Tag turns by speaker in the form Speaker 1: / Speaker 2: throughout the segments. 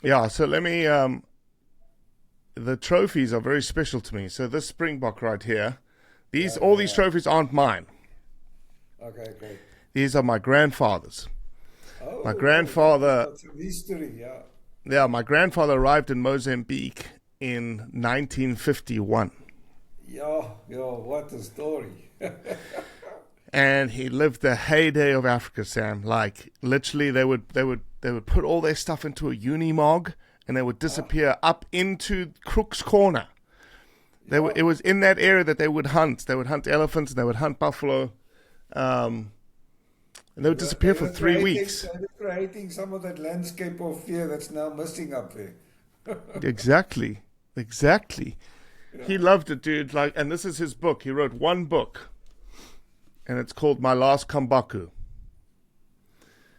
Speaker 1: Yeah, so let me. The trophies are very special to me. So this springbok right here,
Speaker 2: Yeah,
Speaker 1: all
Speaker 2: yeah,
Speaker 1: these
Speaker 2: yeah.
Speaker 1: trophies aren't mine.
Speaker 2: Okay, great.
Speaker 1: These are my grandfather's. My
Speaker 2: Oh, oh, so it's
Speaker 1: grandfather,
Speaker 2: got some history. Yeah.
Speaker 1: yeah, my grandfather arrived in Mozambique in 1951,
Speaker 2: Yeah, yeah, what a story.
Speaker 1: and he lived the heyday of Africa, Sam. Like literally, they would put all their stuff into a unimog, and they would
Speaker 2: Ah,
Speaker 1: disappear up into Crook's Corner.
Speaker 2: yeah.
Speaker 1: It was in that area that they would hunt. They would hunt elephants and they would hunt buffalo, um, and they would disappear for 3 weeks.
Speaker 2: They were creating some of that landscape of fear that's now missing up there.
Speaker 1: Exactly, exactly.
Speaker 2: Yeah.
Speaker 1: He loved it, dude. Like, and this is his book. He wrote one book, and it's called My Last Kambaku.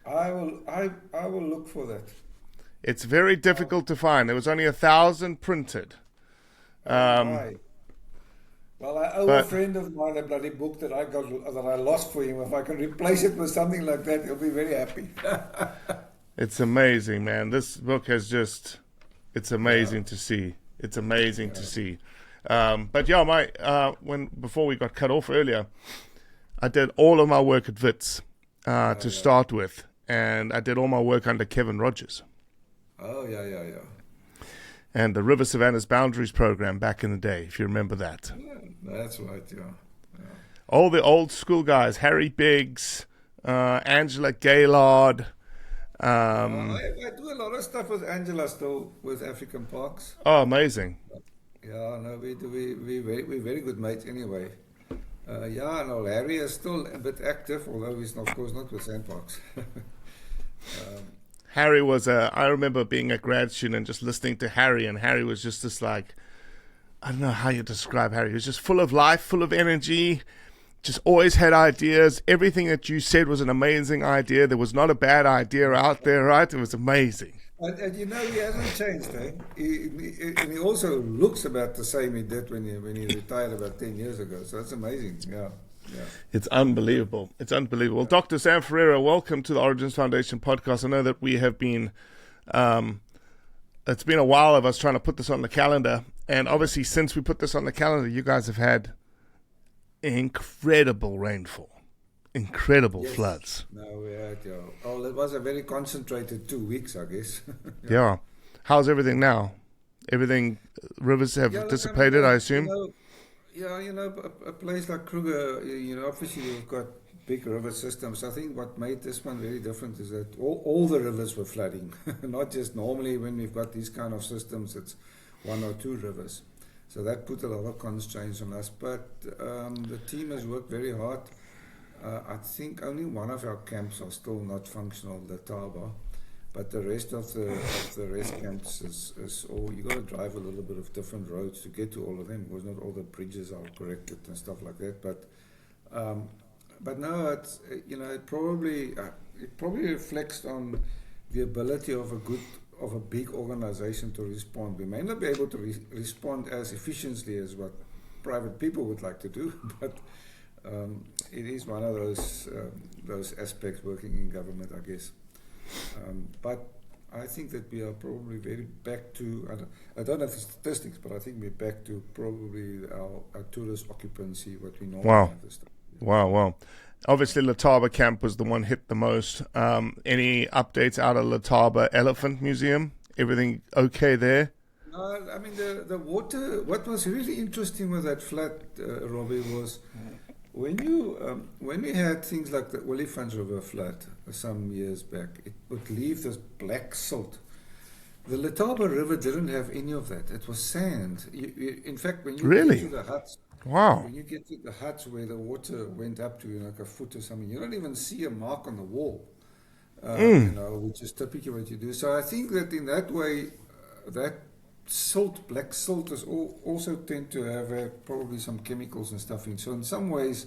Speaker 2: I will look for that.
Speaker 1: It's very difficult to find. There was only 1,000 printed.
Speaker 2: Oh
Speaker 1: Um,
Speaker 2: my. Well, I owe a
Speaker 1: but
Speaker 2: friend of mine a bloody book that I lost for him. If I can replace it with something like that, he'll be very happy.
Speaker 1: it's amazing, man. This book has just, it's
Speaker 2: Yeah,
Speaker 1: amazing to see. It's amazing to
Speaker 2: yeah,
Speaker 1: see. But yeah, when before we got cut off earlier, I did all of my work at Wits
Speaker 2: yeah,
Speaker 1: to
Speaker 2: yeah.
Speaker 1: start with, and I did all my work under Kevin Rogers
Speaker 2: Oh, yeah, yeah, yeah.
Speaker 1: and the River Savannah's Boundaries program back in the day, if you remember that.
Speaker 2: Yeah, that's right. Yeah, yeah.
Speaker 1: All the old school guys, Harry Biggs, Angela Gaylord. Um,
Speaker 2: I do a lot of stuff with Angela still with African parks.
Speaker 1: oh, amazing.
Speaker 2: Yeah, no, we do. We're very good mates anyway. Yeah, no, Larry is still a bit active, although he's not, of course not with sandparks. um,
Speaker 1: Harry was I remember being a grad student and just listening to Harry, and Harry was just this like, I don't know how you describe Harry. He was just full of life, full of energy, just always had ideas. Everything that you said was an amazing idea. There was not a bad idea out there, right? It was amazing.
Speaker 2: and you know, he hasn't changed, eh? And he also looks about the same he did when he retired about 10 years ago. So that's amazing. Yeah, yeah,
Speaker 1: It's unbelievable. It's unbelievable. Dr. Sam Ferreira, welcome to the Origins Foundation podcast. I know that we have been, um, it's been a while of us trying to put this on the calendar. And obviously, since we put this on the calendar, you guys have had incredible rainfall, incredible
Speaker 2: yes.
Speaker 1: floods.
Speaker 2: No, we had, yeah. Oh, it was a very concentrated 2 weeks, I guess. Yeah.
Speaker 1: Yeah. How's everything now? Everything, rivers
Speaker 2: Yeah,
Speaker 1: have
Speaker 2: look, I mean,
Speaker 1: dissipated, I
Speaker 2: you
Speaker 1: assume?
Speaker 2: know, yeah, a place like Kruger, you know, obviously you've got big river systems. I think what made this one very different is that all the rivers were flooding, not just normally when we've got these kind of systems, it's one or two rivers. So that put a lot of constraints on us. But the team has worked very hard. I think only one of our camps are still not functional, the Taba. But the rest of the rest camps is all you got to drive a little bit of different roads to get to all of them because not all the bridges are corrected and stuff like that. Um, but no, it's you know it probably reflects on the ability of a big organization to respond. We may not be able to respond as efficiently as what private people would like to do, but it is one of those aspects working in government, I guess. But I think that we are probably very back to, I don't have the statistics, but I think we're back to probably our tourist occupancy, what we normally
Speaker 1: Wow.
Speaker 2: have this time.
Speaker 1: Wow, wow. Obviously, Lataba Camp was the one hit the most. Any updates out of Lataba Elephant Museum? Everything okay there?
Speaker 2: I mean, the water, what was really interesting with that flood, Robbie, was when we had things like the Olifants River flood some years back, it would leave this black silt. The Letaba River didn't have any of that. It was sand. In fact,
Speaker 1: Really? Wow.
Speaker 2: when you get to the huts where the water went up to like a foot or something, you don't even see a mark on the wall.
Speaker 1: Mm.
Speaker 2: Which is typically what you do. So I think that in that way, that silt, black silt, is also tend to have probably some chemicals and stuff in. So in some ways,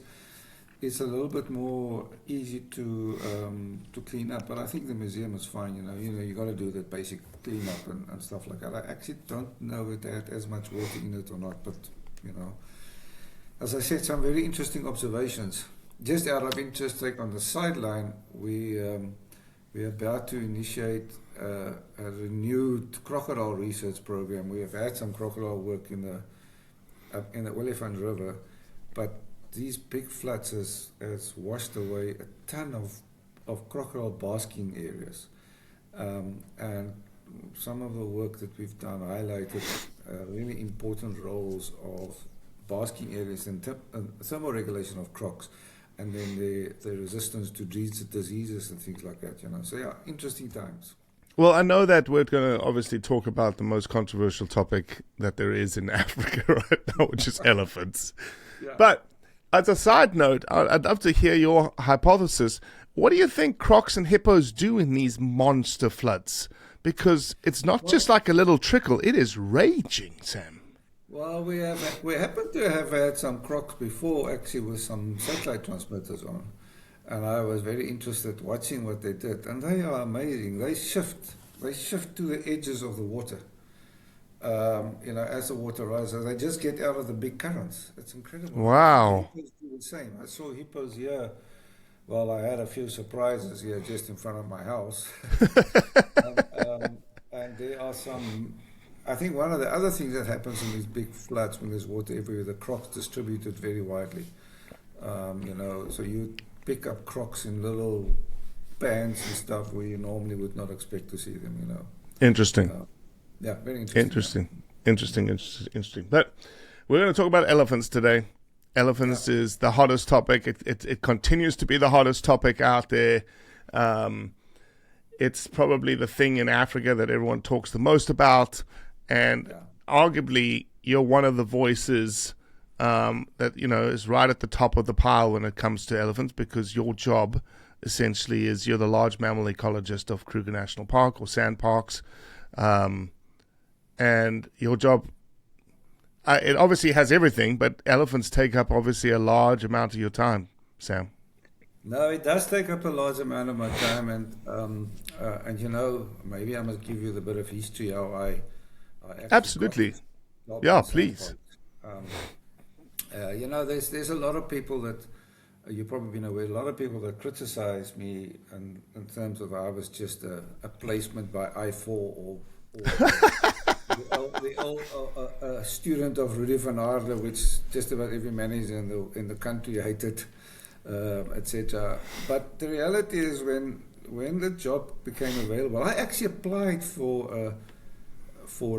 Speaker 2: it's a little bit more easy to clean up. But I think the museum is fine. You got to do the basic cleanup and stuff like that. I actually don't know if it had as much water in it or not, but you know, as I said, some very interesting observations. Just out of interest, like on the sideline, we're about to initiate a renewed crocodile research program. We have had some crocodile work in the Olifant River, but these big floods has washed away a ton of crocodile basking areas. And some of the work that we've done highlighted really important roles of basking areas and thermoregulation of crocs, and then the resistance to diseases and things like that. So yeah, interesting times.
Speaker 1: Well, I know that we're going to obviously talk about the most controversial topic that there is in Africa right now, which is elephants.
Speaker 2: Yeah.
Speaker 1: But as a side note, I'd love to hear your hypothesis. What do you think crocs and hippos do in these monster floods? Because it's not just like a little trickle; it is raging, Sam.
Speaker 2: Well, we happen to have had some crocs before, actually, with some satellite transmitters on. And I was very interested watching what they did. And they are amazing. They shift to the edges of the water. As the water rises, they just get out of the big currents. It's incredible.
Speaker 1: Wow.
Speaker 2: Hippos do the same. I saw hippos here. Well, I had a few surprises here just in front of my house. And there are some... I think one of the other things that happens in these big floods when there's water everywhere, the crocs distributed very widely. So you pick up crocs in little bands and stuff where you normally would not expect to see them,
Speaker 1: Interesting.
Speaker 2: Yeah, very interesting.
Speaker 1: Interesting. But we're going to talk about elephants today. Elephants is the hottest topic. It continues to be the hottest topic out there. It's probably the thing in Africa that everyone talks the most about. And arguably, you're one of the voices that is right at the top of the pile when it comes to elephants, because your job essentially is you're the large mammal ecologist of Kruger National Park or sand parks, and your job it obviously has everything, but elephants take up obviously a large amount of your time, Sam.
Speaker 2: No, it does take up a large amount of my time, and maybe I must give you the bit of history how I
Speaker 1: absolutely. Yeah, please.
Speaker 2: There's a lot of people that you've probably been aware. A lot of people that criticize me in terms of I was just a placement by I4 or the old student of Rudy van Aarde, which just about every manager in the country hated, etc. But the reality is, when the job became available, I actually applied for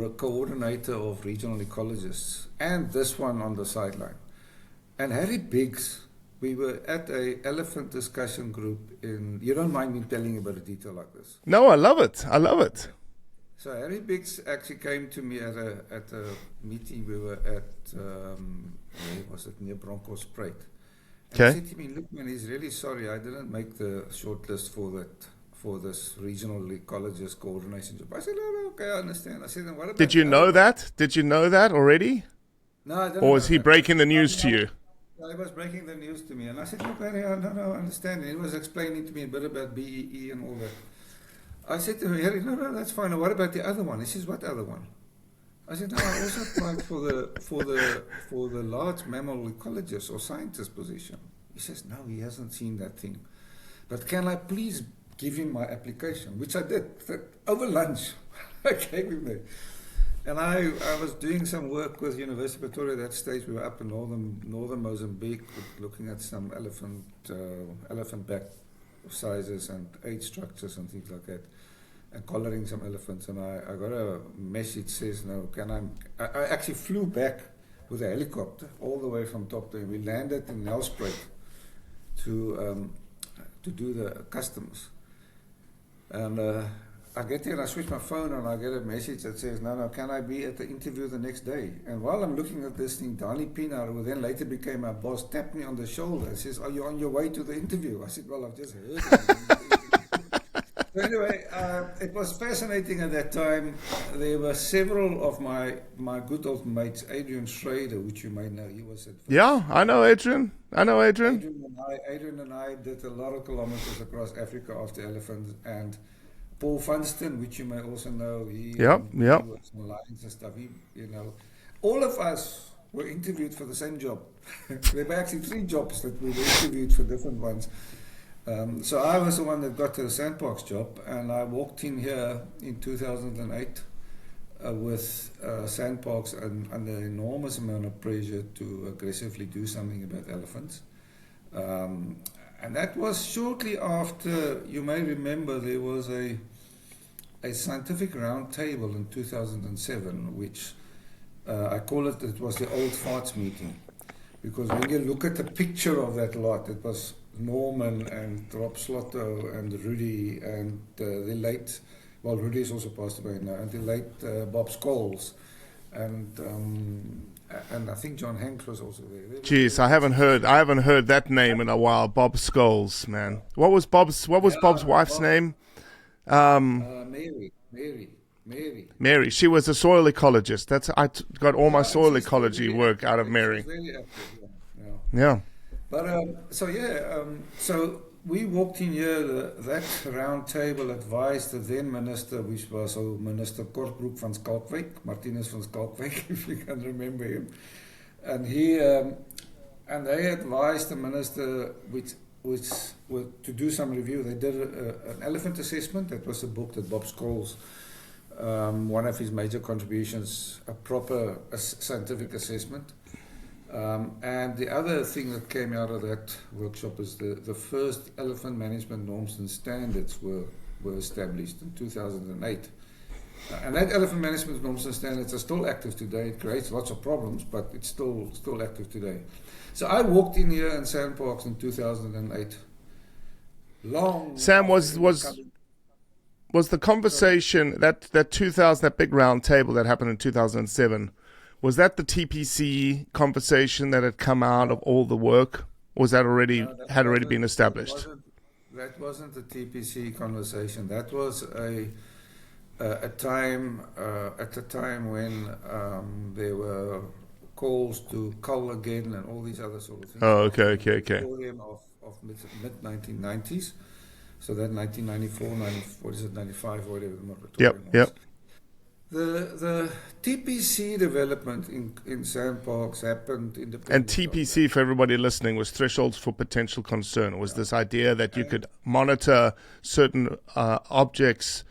Speaker 2: a coordinator of regional ecologists, and this one on the sideline. And Harry Biggs, we were at a elephant discussion group you don't mind me telling you about a detail like this?
Speaker 1: No, I love it.
Speaker 2: So Harry Biggs actually came to me at a meeting we were at, where was it, near Bronkhorstspruit. And he said to me, look man, he's really sorry, I didn't make the shortlist for this regional ecologist coordination job. I said, oh, okay, I understand. I said, then what about...
Speaker 1: Did you know that? Did you know that already?
Speaker 2: No, I didn't.
Speaker 1: Or was he breaking the news to you?
Speaker 2: He was breaking the news to me. And I said, look, Harry, I understand. And he was explaining to me a bit about BEE and all that. I said to him, Harry, no, that's fine. And what about the other one? He says, what other one? I said, no, I also applied for the large mammal ecologist or scientist position. He says, no, he hasn't seen that thing. But can I please give him my application? Which I did. Over lunch, I gave him that. And I was doing some work with University of Pretoria at that stage. We were up in northern Mozambique looking at some elephant back sizes and age structures and things like that, and collaring some elephants. And I got a message says, no, I actually flew back with a helicopter all the way from top to, we landed in Nelspruit to do the customs. And I get there and I switch my phone and I get a message that says, no, can I be at the interview the next day? And while I'm looking at this thing, Dani Pienaar, who then later became my boss, tapped me on the shoulder and says, are you on your way to the interview? I said, well, I've just heard it. So anyway, it was fascinating at that time. There were several of my good old mates, Adrian Schrader, which you may know. He was at...
Speaker 1: Yeah, I know Adrian.
Speaker 2: Adrian and I did a lot of kilometers across Africa after elephants, and Paul Funston, which you may also know, he was in lines and stuff. All of us were interviewed for the same job. There were actually 3 jobs that we were interviewed for different ones. So I was the one that got the sandbox job, and I walked in here in 2008 with sandbox and under enormous amount of pressure to aggressively do something about elephants. And that was shortly after, you may remember, there was a scientific roundtable in 2007, which I call it was the old farts meeting. Because when you look at the picture of that lot, it was Norman and Rob Slotto and Rudy and the late, well, Rudy is also passed away now, and the late Bob Scholes. And I think John Hanks was also there.
Speaker 1: Jeez, I haven't heard that name in a while. Bob Scholes, man. What was Bob's wife's name? Mary. She was a soil ecologist. I got all my soil ecology work out of Mary.
Speaker 2: Really active,
Speaker 1: Yeah.
Speaker 2: But so we walked in here. That round table advised the then minister, which was Minister Kortbroek van Skalkwyk, Martinus van Skalkwyk, if you can remember him. And he and they advised the minister, which to do some review. They did an elephant assessment. That was a book that Bob Scholes, one of his major contributions, a proper scientific assessment. And the other thing that came out of that workshop is the first elephant management norms and standards were established in 2008. And that elephant management norms and standards are still active today. It creates lots of problems, but it's still active today. So I walked in here in Sandparks in 2008.
Speaker 1: Sam, was the conversation that 2000, that big round table that happened in 2007, was that the TPC conversation that had come out of all the work, or was that already been established?
Speaker 2: That wasn't the TPC conversation. That was a time at the time when there were calls to cull again and all these other sort of things.
Speaker 1: Oh, okay.
Speaker 2: Of mid 1990s. So that 1994, 95, whatever the moratorium was.
Speaker 1: Yep.
Speaker 2: The TPC development in Sandparks happened independently.
Speaker 1: And TPC, for everybody listening, was thresholds for potential concern. It was this idea that you could monitor certain objects,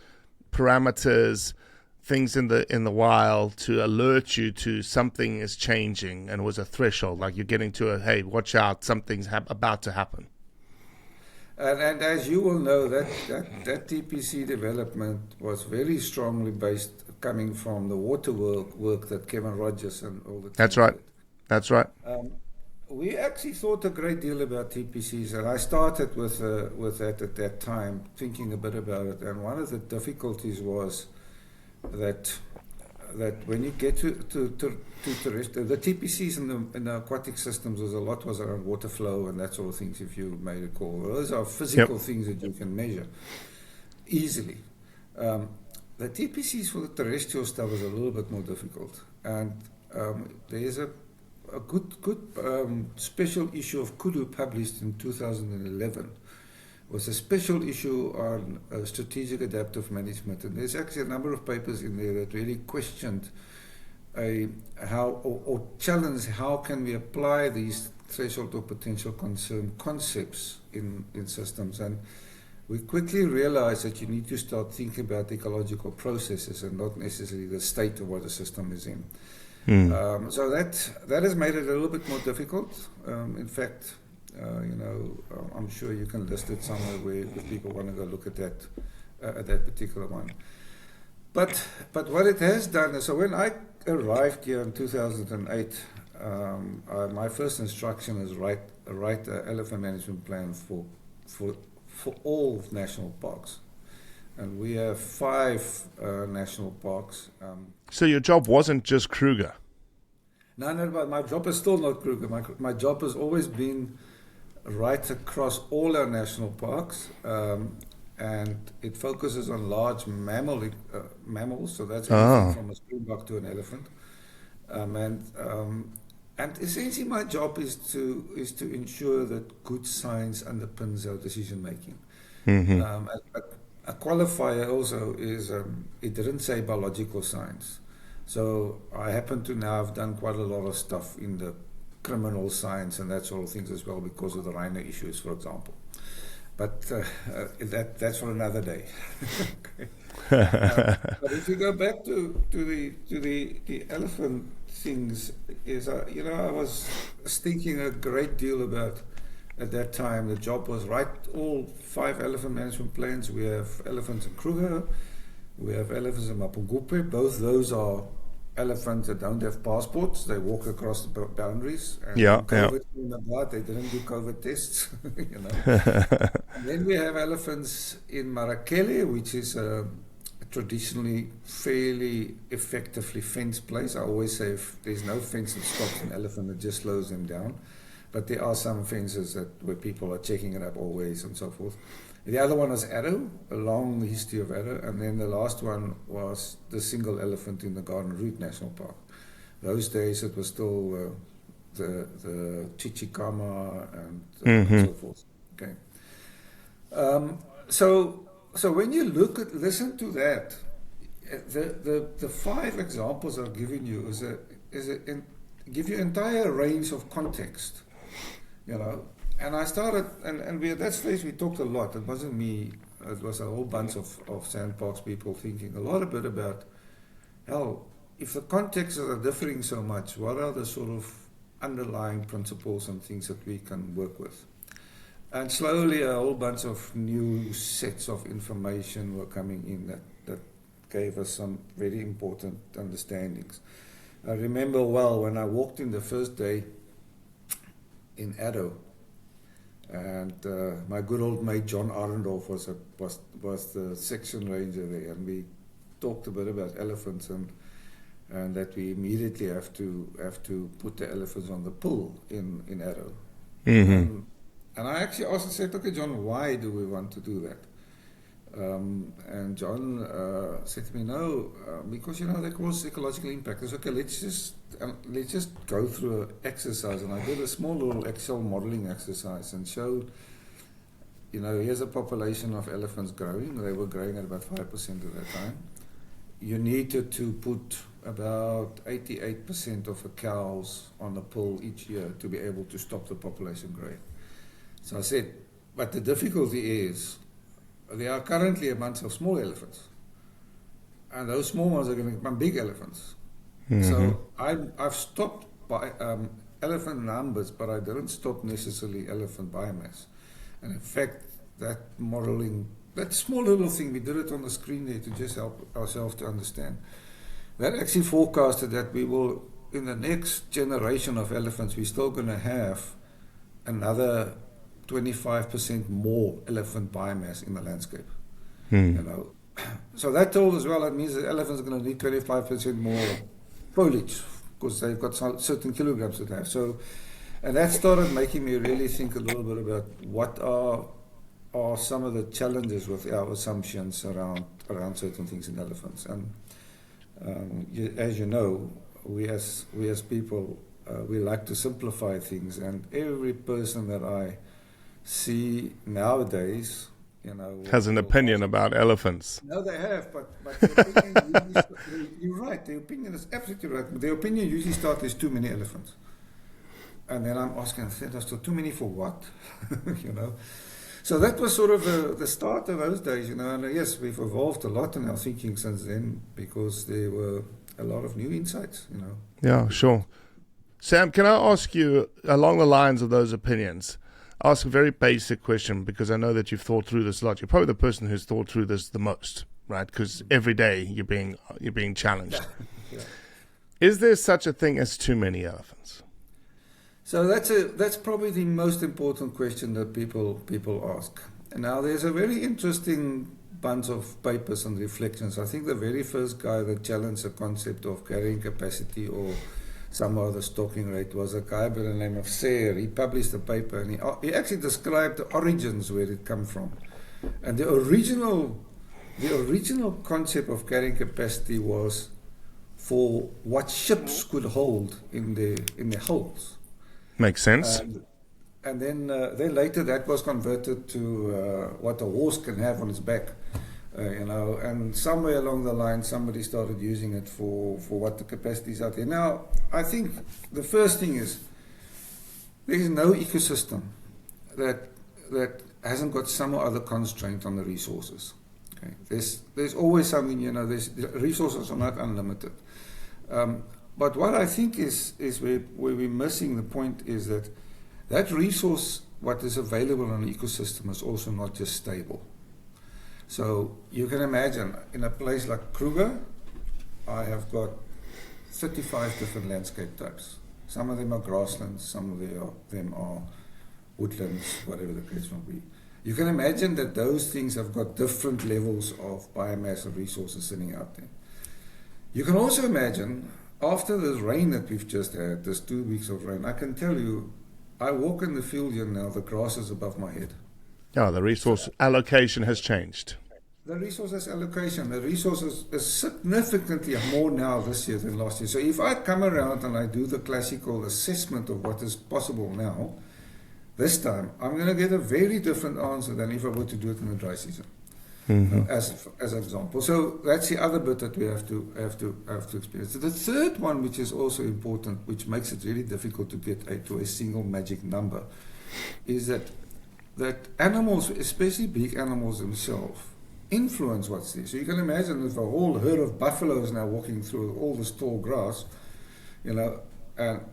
Speaker 1: parameters, things in the wild to alert you to something is changing, and it was a threshold, like you're getting to hey, watch out, something's about to happen.
Speaker 2: And as you will know, that TPC development was very strongly based, coming from the water work that Kevin Rogers and all the team
Speaker 1: That's right.
Speaker 2: We actually thought a great deal about TPCs, and I started with that at that time, thinking a bit about it. And one of the difficulties was that when you get to terrestrial, the TPCs in the aquatic systems was around water flow and that sort of things, if you may recall. Those are physical things that you can measure easily. The TPCs for the terrestrial stuff is a little bit more difficult, and there is a good special issue of Kudu published in 2011. Was a special issue on strategic adaptive management, and there's actually a number of papers in there that really questioned or challenged how can we apply these threshold or potential concern concepts in systems. And we quickly realized that you need to start thinking about ecological processes and not necessarily the state of what a system is in. So that has made it a little bit more difficult. In fact, I'm sure you can list it somewhere where if people want to go look at that particular one. But what it has done is, so when I arrived here in 2008, my first instruction is write an elephant management plan for all national parks, and we have 5 national parks.
Speaker 1: So your job wasn't just Kruger?
Speaker 2: No, but my job is still not Kruger. My job has always been right across all our national parks, and it focuses on large mammals. So that's everything from a springbok to an elephant. And essentially, my job is to ensure that good science underpins our decision making.
Speaker 1: Mm-hmm.
Speaker 2: A qualifier also is it didn't say biological science. So I happen to now have done quite a lot of stuff in the criminal science and that sort of things as well, because of the rhino issues, for example. But that's for another day. Okay. But if you go back to the elephant things, is I was thinking a great deal about at that time. The job was right. All 5 elephant management plans. We have elephants in Kruger. We have elephants in Mapungupe. Both those are elephants that don't have passports. They walk across the boundaries. And COVID came about, they didn't do COVID tests. And then we have elephants in Marakele, which is a traditionally fairly effectively fenced place. I always say if there's no fence that stops an elephant, it just slows them down. But there are some fences where people are checking it up always and so forth. The other one is Addo, a long history of Addo, and then the last one was the single elephant in the Garden Route National Park. Those days it was still the Chichikama and so forth. Okay. So when you listen to that, the 5 examples I've given you give you entire range of context, And I started, and at that stage we talked a lot. It wasn't me, it was a whole bunch of Sandparks people thinking a lot about, if the contexts are differing so much, what are the sort of underlying principles and things that we can work with? And slowly a whole bunch of new sets of information were coming in that gave us some very important understandings. I remember well when I walked in the first day in Addo, and my good old mate John Arendorf was the section ranger there, and we talked a bit about elephants and that we immediately have to put the elephants on the pull in Addo. Mm-hmm. And I actually also said, okay, John, why do we want to do that? And John said to me, no, because they cause ecological impact. I said, okay, let's just go through an exercise. And I did a small little Excel modeling exercise and showed, here's a population of elephants growing. They were growing at about 5% at that time. You needed to put about 88% of the cows on the pull each year to be able to stop the population growing. So I said, but the difficulty is, there are currently a bunch of small elephants, and those small ones are going to become big elephants. Mm-hmm. So I've stopped by elephant numbers, but I didn't stop necessarily elephant biomass. And in fact, that modeling, that small little thing, we did it on the screen there to just help ourselves to understand. That actually forecasted that we will, in the next generation of elephants, we're still going to have another 25% more elephant biomass in the landscape. So that told us, well, that means the elephants are going to need 25% more foliage because they've got certain kilograms to have. So, and that started making me really think a little bit about what are some of the challenges with our assumptions around certain things in elephants. And as you know, we as people, we like to simplify things, and every person that I see nowadays,
Speaker 1: has an opinion about elephants.
Speaker 2: No, they have, but the opinion you're right. The opinion is absolutely right. But the opinion usually starts there's too many elephants, and then I'm asking, so too many for what? So that was sort of the start of those days, And yes, we've evolved a lot in our thinking since then because there were a lot of new insights,
Speaker 1: Yeah, sure. Sam, can I ask you along the lines of those opinions? Ask a very basic question because I know that you've thought through this a lot. You're probably the person who's thought through this the most, right? Because every day you're being challenged.
Speaker 2: Yeah.
Speaker 1: Is there such a thing as too many elephants?
Speaker 2: So that's probably the most important question that people ask. And now there's a very interesting bunch of papers and reflections. I think the very first guy that challenged the concept of carrying capacity or somehow the stocking rate was a guy by the name of Ferreira. He published a paper and he actually described the origins where it come from. And the original concept of carrying capacity was for what ships could hold in their holds.
Speaker 1: Makes sense.
Speaker 2: And then later that was converted to what a horse can have on its back. And somewhere along the line, somebody started using it for what the capacities are there. Now, I think the first thing is there is no ecosystem that hasn't got some or other constraint on the resources. Okay, there's always something, the resources are not unlimited. But what I think is where we're missing the point is that resource, what is available in an ecosystem, is also not just stable. So you can imagine in a place like Kruger, I have got 35 different landscape types. Some of them are grasslands, some of them are woodlands, whatever the case may be. You can imagine that those things have got different levels of biomass and resources sitting out there. You can also imagine, after this rain that we've just had, this 2 weeks of rain, I can tell you, I walk in the field here now, the grass is above my head.
Speaker 1: Yeah, the resource allocation has changed.
Speaker 2: The resources allocation, the resources is significantly more now this year than last year. So if I come around and I do the classical assessment of what is possible now, this time I'm going to get a very different answer than if I were to do it in the dry season, as an example. So that's the other bit that we have to experience. So the third one, which is also important, which makes it really difficult to get to a single magic number, is that animals, especially big animals themselves, influence what's there. So you can imagine if a whole herd of buffaloes now walking through all this tall grass, and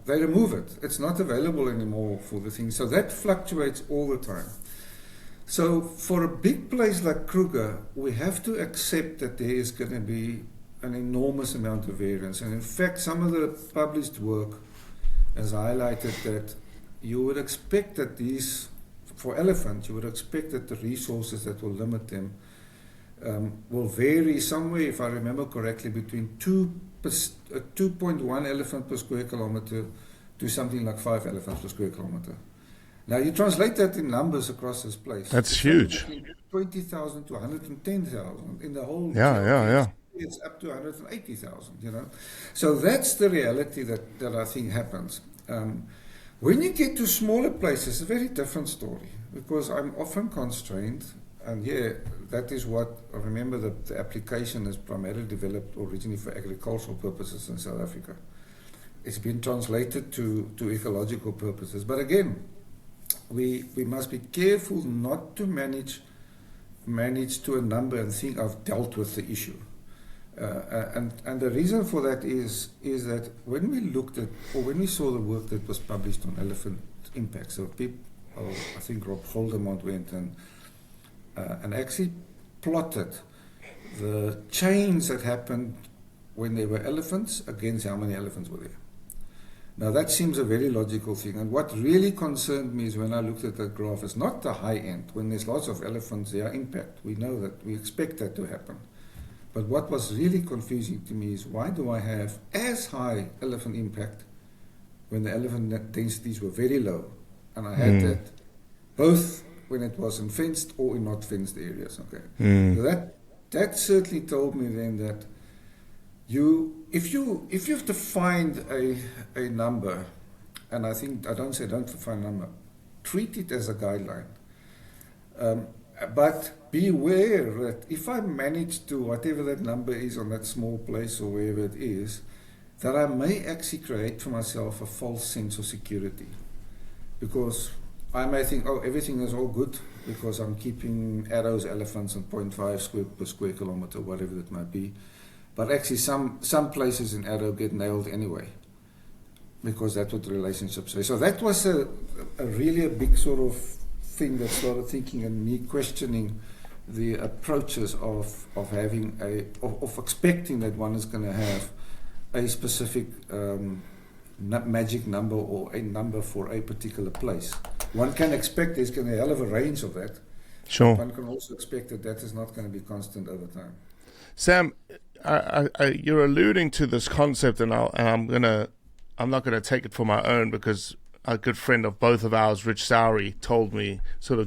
Speaker 2: they remove it. It's not available anymore for the thing. So that fluctuates all the time. So for a big place like Kruger, we have to accept that there is going to be an enormous amount of variance. And in fact, some of the published work has highlighted that you would expect that for elephants, you would expect that the resources that will limit them will vary somewhere, if I remember correctly, between 2.1 elephant per square kilometer to something like 5 elephants per square kilometer. Now you translate that in numbers across this place.
Speaker 1: That's huge.
Speaker 2: 20,000 to 110,000 in the whole.
Speaker 1: Yeah.
Speaker 2: It's up to 180,000. So that's the reality that I think happens. When you get to smaller places, it's a very different story because I'm often constrained. And that is what I remember. The application is primarily developed originally for agricultural purposes in South Africa. It's been translated to ecological purposes. But again, we must be careful not to manage to a number and think I've dealt with the issue. And the reason for that is that when we looked at, or when we saw the work that was published on elephant impacts, so I think Rob Holdemont went and actually plotted the change that happened when there were elephants against how many elephants were there. Now that seems a very logical thing, and what really concerned me is when I looked at that graph, is not the high end. When there's lots of elephants, there are impact. We know that, we expect that to happen. But what was really confusing to me is why do I have as high elephant impact when the elephant densities were very low? And I had that both when it was in fenced or in not fenced areas. Okay, so that certainly told me then that if you have to find a number, and I don't define a number, treat it as a guideline. But beware that if I manage to, whatever that number is on that small place or wherever it is, that I may actually create for myself a false sense of security. Because I may think, everything is all good because I'm keeping arrows, elephants, and 0.5 per square kilometer, whatever that might be. But actually some places in arrow get nailed anyway, because that's what the relationships say. So that was a really big sort of thing that started thinking and me questioning the approaches of having of expecting that one is going to have a specific magic number or a number for a particular place. One can expect there's going to be a hell of a range of that.
Speaker 1: Sure.
Speaker 2: One can also expect that is not going to be constant over time.
Speaker 1: Sam, you're alluding to this concept, and I'm not gonna take it for my own, because a good friend of both of ours, Rich Sowry,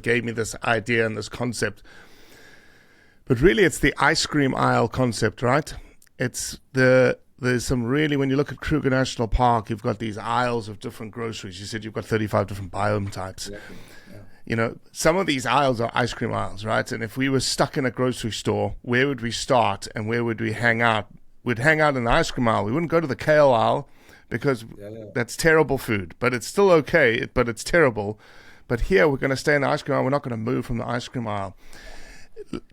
Speaker 1: gave me this idea and this concept. But really, it's the ice cream aisle concept, right? There's some really, when you look at Kruger National Park, you've got these aisles of different groceries. You said you've got 35 different biome types.
Speaker 2: Exactly.
Speaker 1: Some of these aisles are ice cream aisles, right? And if we were stuck in a grocery store, where would we start and where would we hang out? We'd hang out in the ice cream aisle. We wouldn't go to the kale aisle because that's terrible food. But it's still okay, but it's terrible. But here we're going to stay in the ice cream aisle. We're not going to move from the ice cream aisle.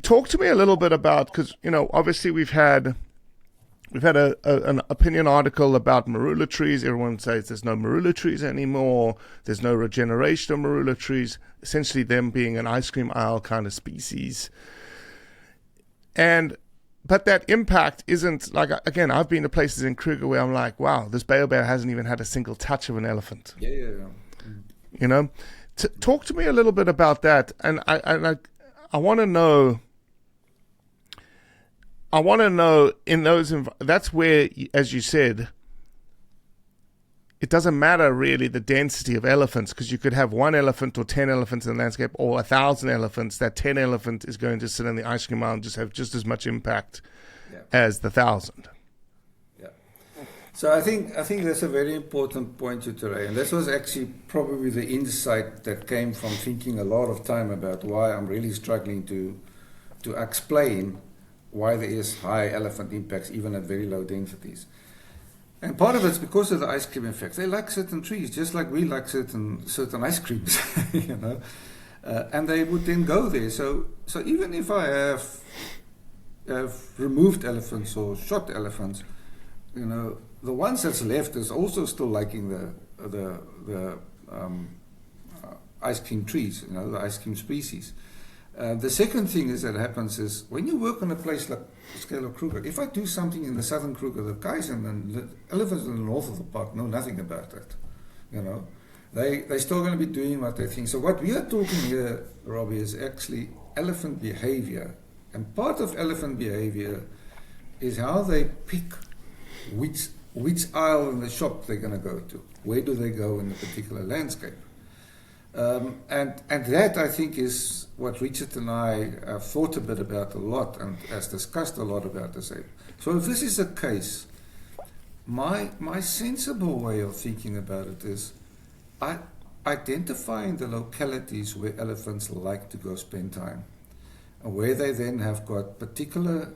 Speaker 1: Talk to me a little bit about, because, obviously we've had an opinion article about marula trees. Everyone says there's no marula trees anymore. There's no regeneration of marula trees, essentially them being an ice cream aisle kind of species. But that impact isn't, like, again, I've been to places in Kruger where I'm like, wow, this baobab hasn't even had a single touch of an elephant.
Speaker 2: Yeah.
Speaker 1: Talk to me a little bit about that. And I want to know. In those, that's where, as you said, it doesn't matter really the density of elephants, because you could have 1 elephant or 10 elephants in the landscape, or 1,000 elephants. That 10 elephant is going to sit in the ice cream aisle and just have just as much impact as the 1,000.
Speaker 2: Yeah. So I think that's a very important point you raise, and this was actually probably the insight that came from thinking a lot of time about why I'm really struggling to explain why there is high elephant impacts even at very low densities. And part of it's because of the ice cream effect. They like certain trees, just like we like certain ice creams, and they would then go there. So even if I have removed elephants or shot elephants, the ones that's left is also still liking the ice cream trees, the ice cream species. The second thing that happens is when you work on a place like scale of Kruger, if I do something in the southern Kruger, the guys and the elephants in the north of the park know nothing about that. They're still going to be doing what they think. So what we are talking here, Robbie, is actually elephant behavior. And part of elephant behavior is how they pick which aisle in the shop they're going to go to. Where do they go in a particular landscape? And that, I think, is what Richard and I have thought a bit about a lot and has discussed a lot about this. So if this is the case, my sensible way of thinking about it is identifying the localities where elephants like to go spend time, and where they then have got particular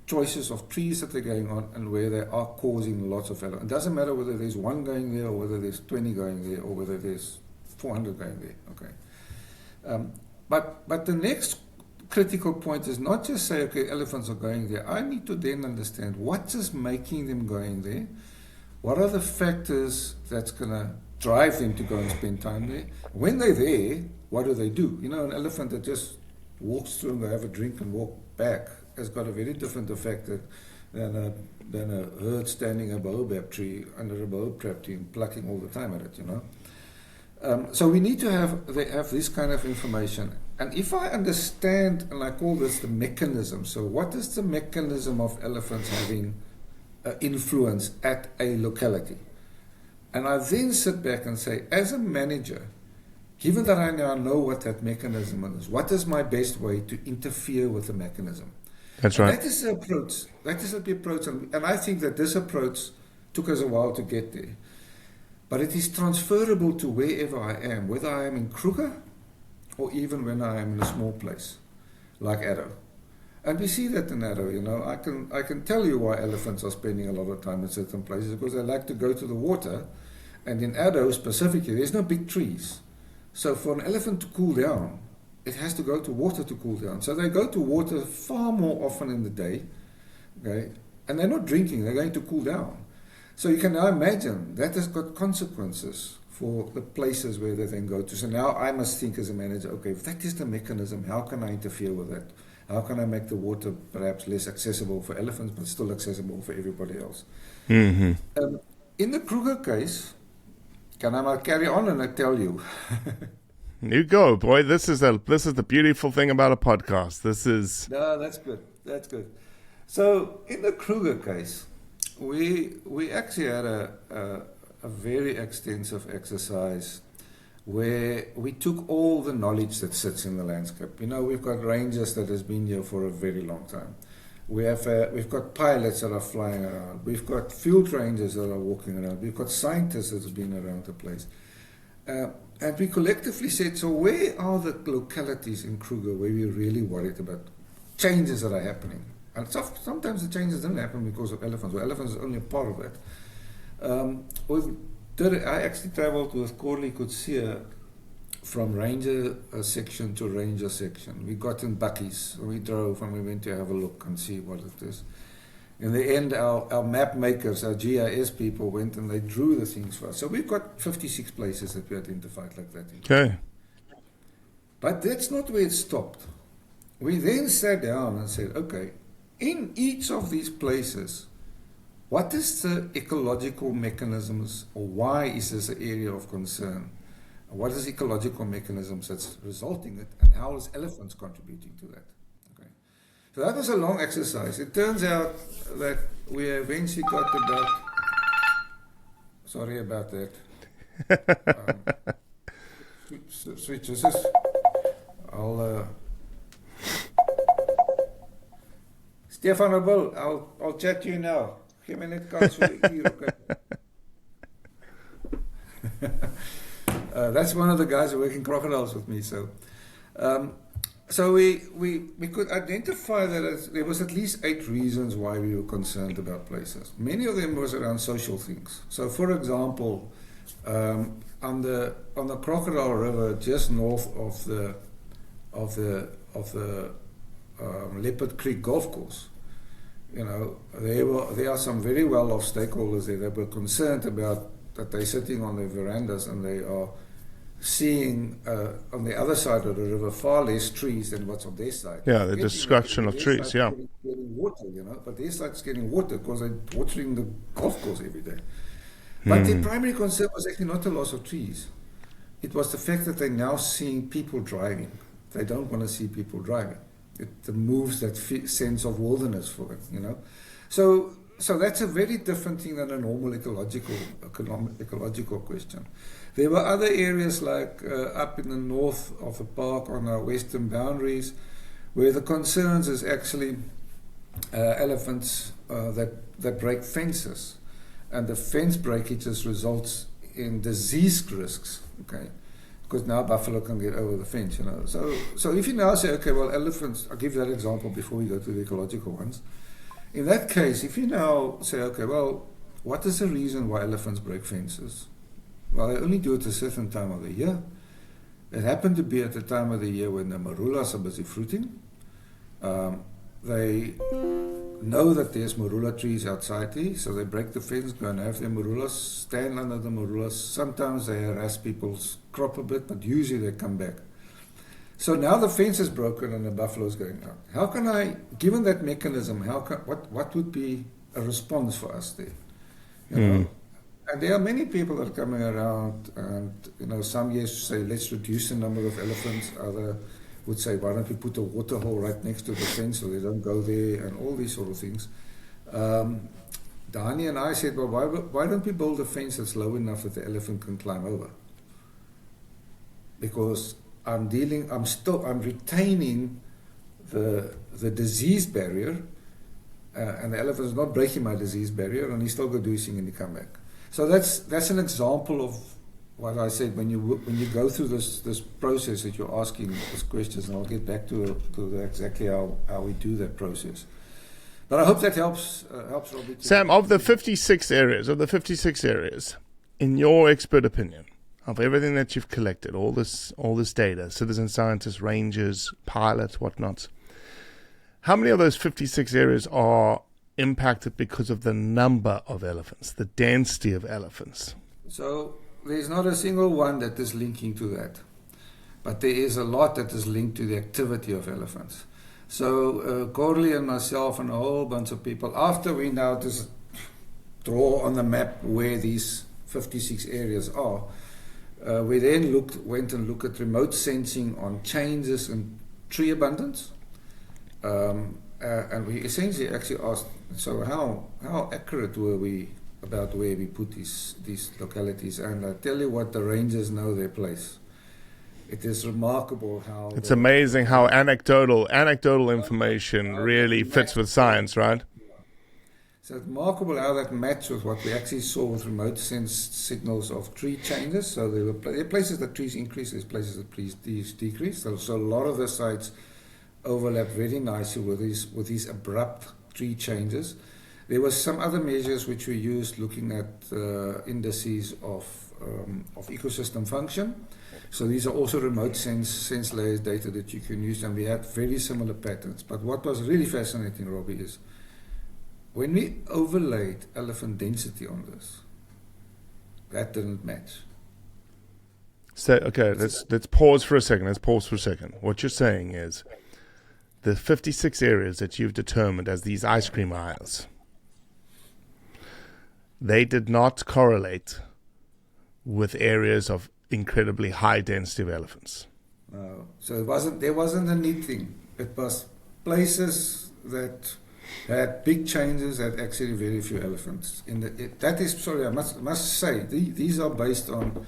Speaker 2: choices of trees that they're going on, and where they are causing lots of elephants. It doesn't matter whether there's 1 going there, or whether there's 20 going there, or whether there's 400 going there. Okay, but the next critical point is not just say, okay, elephants are going there. I need to then understand what is making them going there. What are the factors that's going to drive them to go and spend time there? When they're there, what do? An elephant that just walks through and they have a drink and walk back has got a very different effect than a herd standing a baobab tree under a baobab tree and plucking all the time at it. So we need to have this kind of information. And if I understand, and I call this the mechanism, so what is the mechanism of elephants having influence at a locality? And I then sit back and say, as a manager, given that I now know what that mechanism is, what is my best way to interfere with the mechanism?
Speaker 1: That's right.
Speaker 2: That is the approach. And I think that this approach took us a while to get there. But it is transferable to wherever I am, whether I am in Kruger or even when I am in a small place like Addo. And we see that in Addo. I can tell you why elephants are spending a lot of time in certain places, because they like to go to the water. And in Addo specifically, there's no big trees. So for an elephant to cool down, it has to go to water to cool down. So they go to water far more often in the day, okay? And they're not drinking, they're going to cool down. So you can now imagine that has got consequences for the places where they then go to. So now I must think as a manager, okay, if that is the mechanism, how can I interfere with that? How can I make the water perhaps less accessible for elephants, but still accessible for everybody else?
Speaker 1: Mm-hmm.
Speaker 2: In the Kruger case, can I now carry on and I tell you?
Speaker 1: You go, boy. This is the beautiful thing about a podcast.
Speaker 2: No, that's good. That's good. So in the Kruger case, we actually had a very extensive exercise where we took all the knowledge that sits in the landscape. We've got rangers that has been here for a very long time. We've got pilots that are flying around. We've got field rangers that are walking around. We've got scientists that have been around the place. And we collectively said, so where are the localities in Kruger where we're really worried about changes that are happening? And sometimes the changes don't happen because of elephants. Well, elephants is only a part of that. I actually traveled with Corley Coetzee from ranger section to ranger section. We got in buckies. We drove and we went to have a look and see what it is. In the end, our map makers, our GIS people went and they drew the things for us. So we've got 56 places that we identified like that.
Speaker 1: Okay.
Speaker 2: But that's not where it stopped. We then sat down and said, okay, in each of these places, what is the ecological mechanisms, or why is this an area of concern? What is ecological mechanisms that's resulting in it, and how is elephants contributing to that? Okay. So that was a long exercise. It turns out that we eventually got about, sorry about that, switches this. I'll Stefan Abel, I'll chat to you now. Give me net kans vir die uur, okay? That's one of the guys who work in crocodiles with me. So we could identify that there was at least 8 reasons why we were concerned about places. Many of them was around social things. So, for example, on the Crocodile River, just north of the Leopard Creek Golf Course, you know, there are some very well-off stakeholders there that were concerned about that they're sitting on their verandas and they are seeing on the other side of the river far less trees than what's on their side.
Speaker 1: Yeah, the destruction of trees, yeah.
Speaker 2: Getting water, you know, but their side's getting water because they're watering the golf course every day. But their primary concern was actually not the loss of trees. It was the fact that they're now seeing people driving. They don't want to see people driving. It removes that sense of wilderness for them, you know. So that's a very different thing than a normal ecological question. There were other areas like up in the north of the park on our western boundaries where the concerns is actually elephants that break fences. And the fence breakages results in disease risks, okay? Because now buffalo can get over the fence, you know. So if you now say, okay, well, elephants, I'll give that example before we go to the ecological ones. In that case, if you now say, okay, well, what is the reason why elephants break fences? Well, they only do it a certain time of the year. It happened to be at the time of the year when the marulas are busy fruiting. They know that there's marula trees outside there, so they break the fence, go and have their marulas, stand under the marulas. Sometimes they harass people's crop a bit, but usually they come back. So now the fence is broken and the buffalo's going out. How can I, given that mechanism, what would be a response for us there? You know? And there are many people that are coming around, and you know, some yes say let's reduce the number of elephants. Other would say why don't we put a water hole right next to the fence so they don't go there, and all these sort of things. Dani and I said, well, why don't we build a fence that's low enough that the elephant can climb over? Because I'm retaining the disease barrier, and the elephant is not breaking my disease barrier, and he's still going to do his thing and he come back. So that's an example of what I said when you go through this process that you're asking these questions, and I'll get back to exactly how we do that process. But I hope that helps Robbie.
Speaker 1: Sam, of the 56 areas, in your expert opinion, of everything that you've collected, all this data, citizen scientists, rangers, pilots, whatnot, how many of those 56 areas are impacted because of the number of elephants, the density of elephants?
Speaker 2: So there's not a single one that is linking to that, but there is a lot that is linked to the activity of elephants. So Corley and myself and a whole bunch of people, after we now just draw on the map where these 56 areas are, we then went and looked at remote sensing on changes in tree abundance, and we essentially actually asked, so how accurate were we about where we put these localities? And I tell you what, the rangers know their place. It is remarkable how...
Speaker 1: It's amazing how anecdotal information really fits with science, right?
Speaker 2: So it's remarkable how that matched with what we actually saw with remote sense signals of tree changes. So there are places that trees increase, there's places that trees decrease. So a lot of the sites overlap very nicely with these abrupt tree changes. There was some other measures which we used looking at indices of ecosystem function. So these are also remote sense layers data that you can use, and we had very similar patterns. But what was really fascinating, Robbie, is when we overlaid elephant density on this, that didn't match.
Speaker 1: So, okay, let's pause for a second. What you're saying is the 56 areas that you've determined as these ice cream aisles, they did not correlate with areas of incredibly high density of elephants.
Speaker 2: So there wasn't a neat thing. It was places that had big changes, had actually very few elephants. I must say, these are based on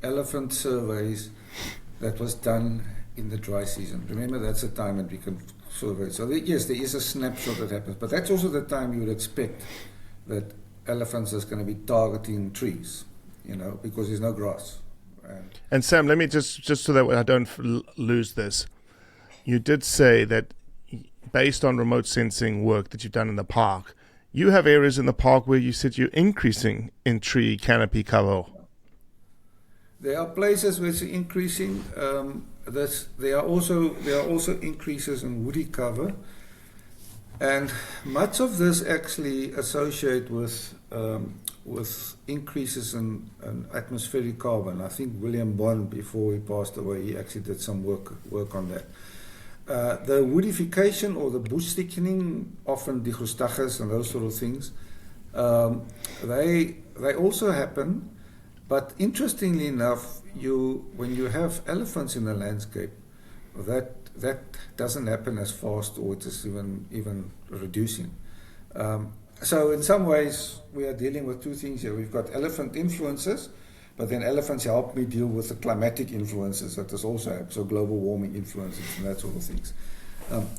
Speaker 2: elephant surveys that was done in the dry season. Remember, that's the time that we can survey. So yes, there is a snapshot that happens, but that's also the time you would expect that elephants is going to be targeting trees, because there's no grass.
Speaker 1: And Sam, let me just so that I don't lose this. You did say that based on remote sensing work that you've done in the park, you have areas in the park where you said you're increasing in tree canopy cover.
Speaker 2: There are places where it's increasing. There are also increases in woody cover, and much of this actually associate with increases in atmospheric carbon. I think William Bond, before he passed away, he actually did some work on that. The woodification or the bush thickening, often dichrostaches and those sort of things, they also happen. But interestingly enough, when you have elephants in the landscape, that doesn't happen as fast, or it is even reducing. So in some ways, we are dealing with two things here. We've got elephant influences, but then elephants help me deal with the climatic influences that is also happening, so global warming influences and that sort of things.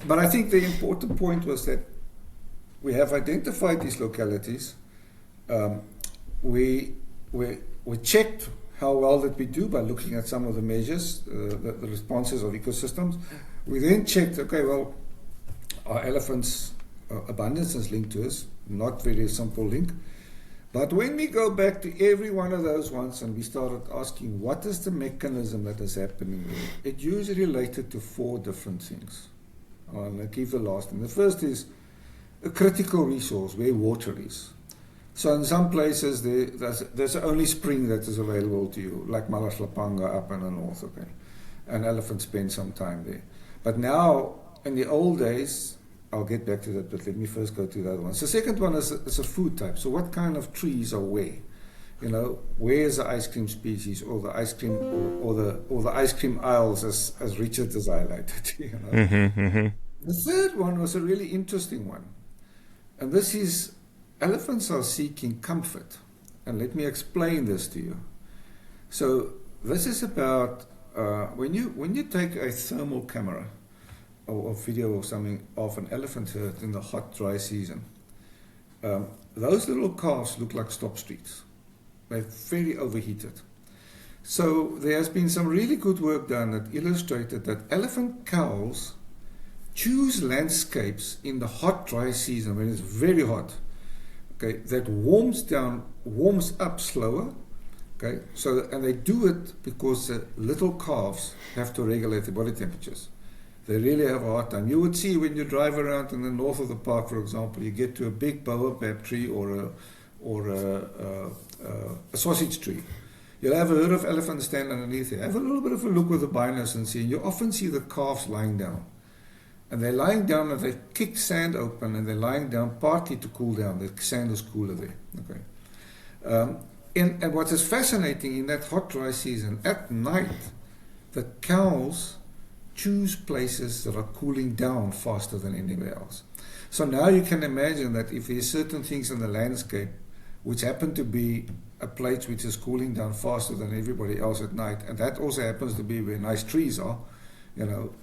Speaker 2: But I think the important point was that we have identified these localities. We checked how well did we do by looking at some of the measures, the responses of ecosystems. We then checked, okay, well, are elephants abundance is linked to us? Not very simple link. But when we go back to every one of those ones and we started asking what is the mechanism that is happening there, it usually related to 4 different things. I'll give the last one. The first is a critical resource where water is. So in some places there's only spring that is available to you, like Malaslapanga up in the north, okay, and elephants spend some time there. But now, in the old days, I'll get back to that, but let me first go to the other one. So the second one is a food type. So what kind of trees are where? Where is the ice cream species, or the ice cream, or the ice cream aisles, as Richard has highlighted.
Speaker 1: Mm-hmm, mm-hmm.
Speaker 2: The third one was a really interesting one, and this is elephants are seeking comfort. And let me explain this to you. So this is about when you take a thermal camera or video or something of an elephant herd in the hot, dry season, those little calves look like stop streets. They're very overheated. So there has been some really good work done that illustrated that elephant cows choose landscapes in the hot, dry season when it's very hot, okay, that warms up slower, okay. So, and they do it because the little calves have to regulate their body temperatures. They really have a hard time. You would see when you drive around in the north of the park, for example, you get to a big baobab tree or a sausage tree. You'll have a herd of elephants stand underneath it. Have a little bit of a look with the binos and see. And you often see the calves lying down. And they're lying down and they kick sand open and they're lying down partly to cool down. The sand is cooler there. Okay. And what is fascinating in that hot, dry season, at night, the cows choose places that are cooling down faster than anywhere else. So now you can imagine that if there's certain things in the landscape which happen to be a place which is cooling down faster than everybody else at night, and that also happens to be where nice trees are,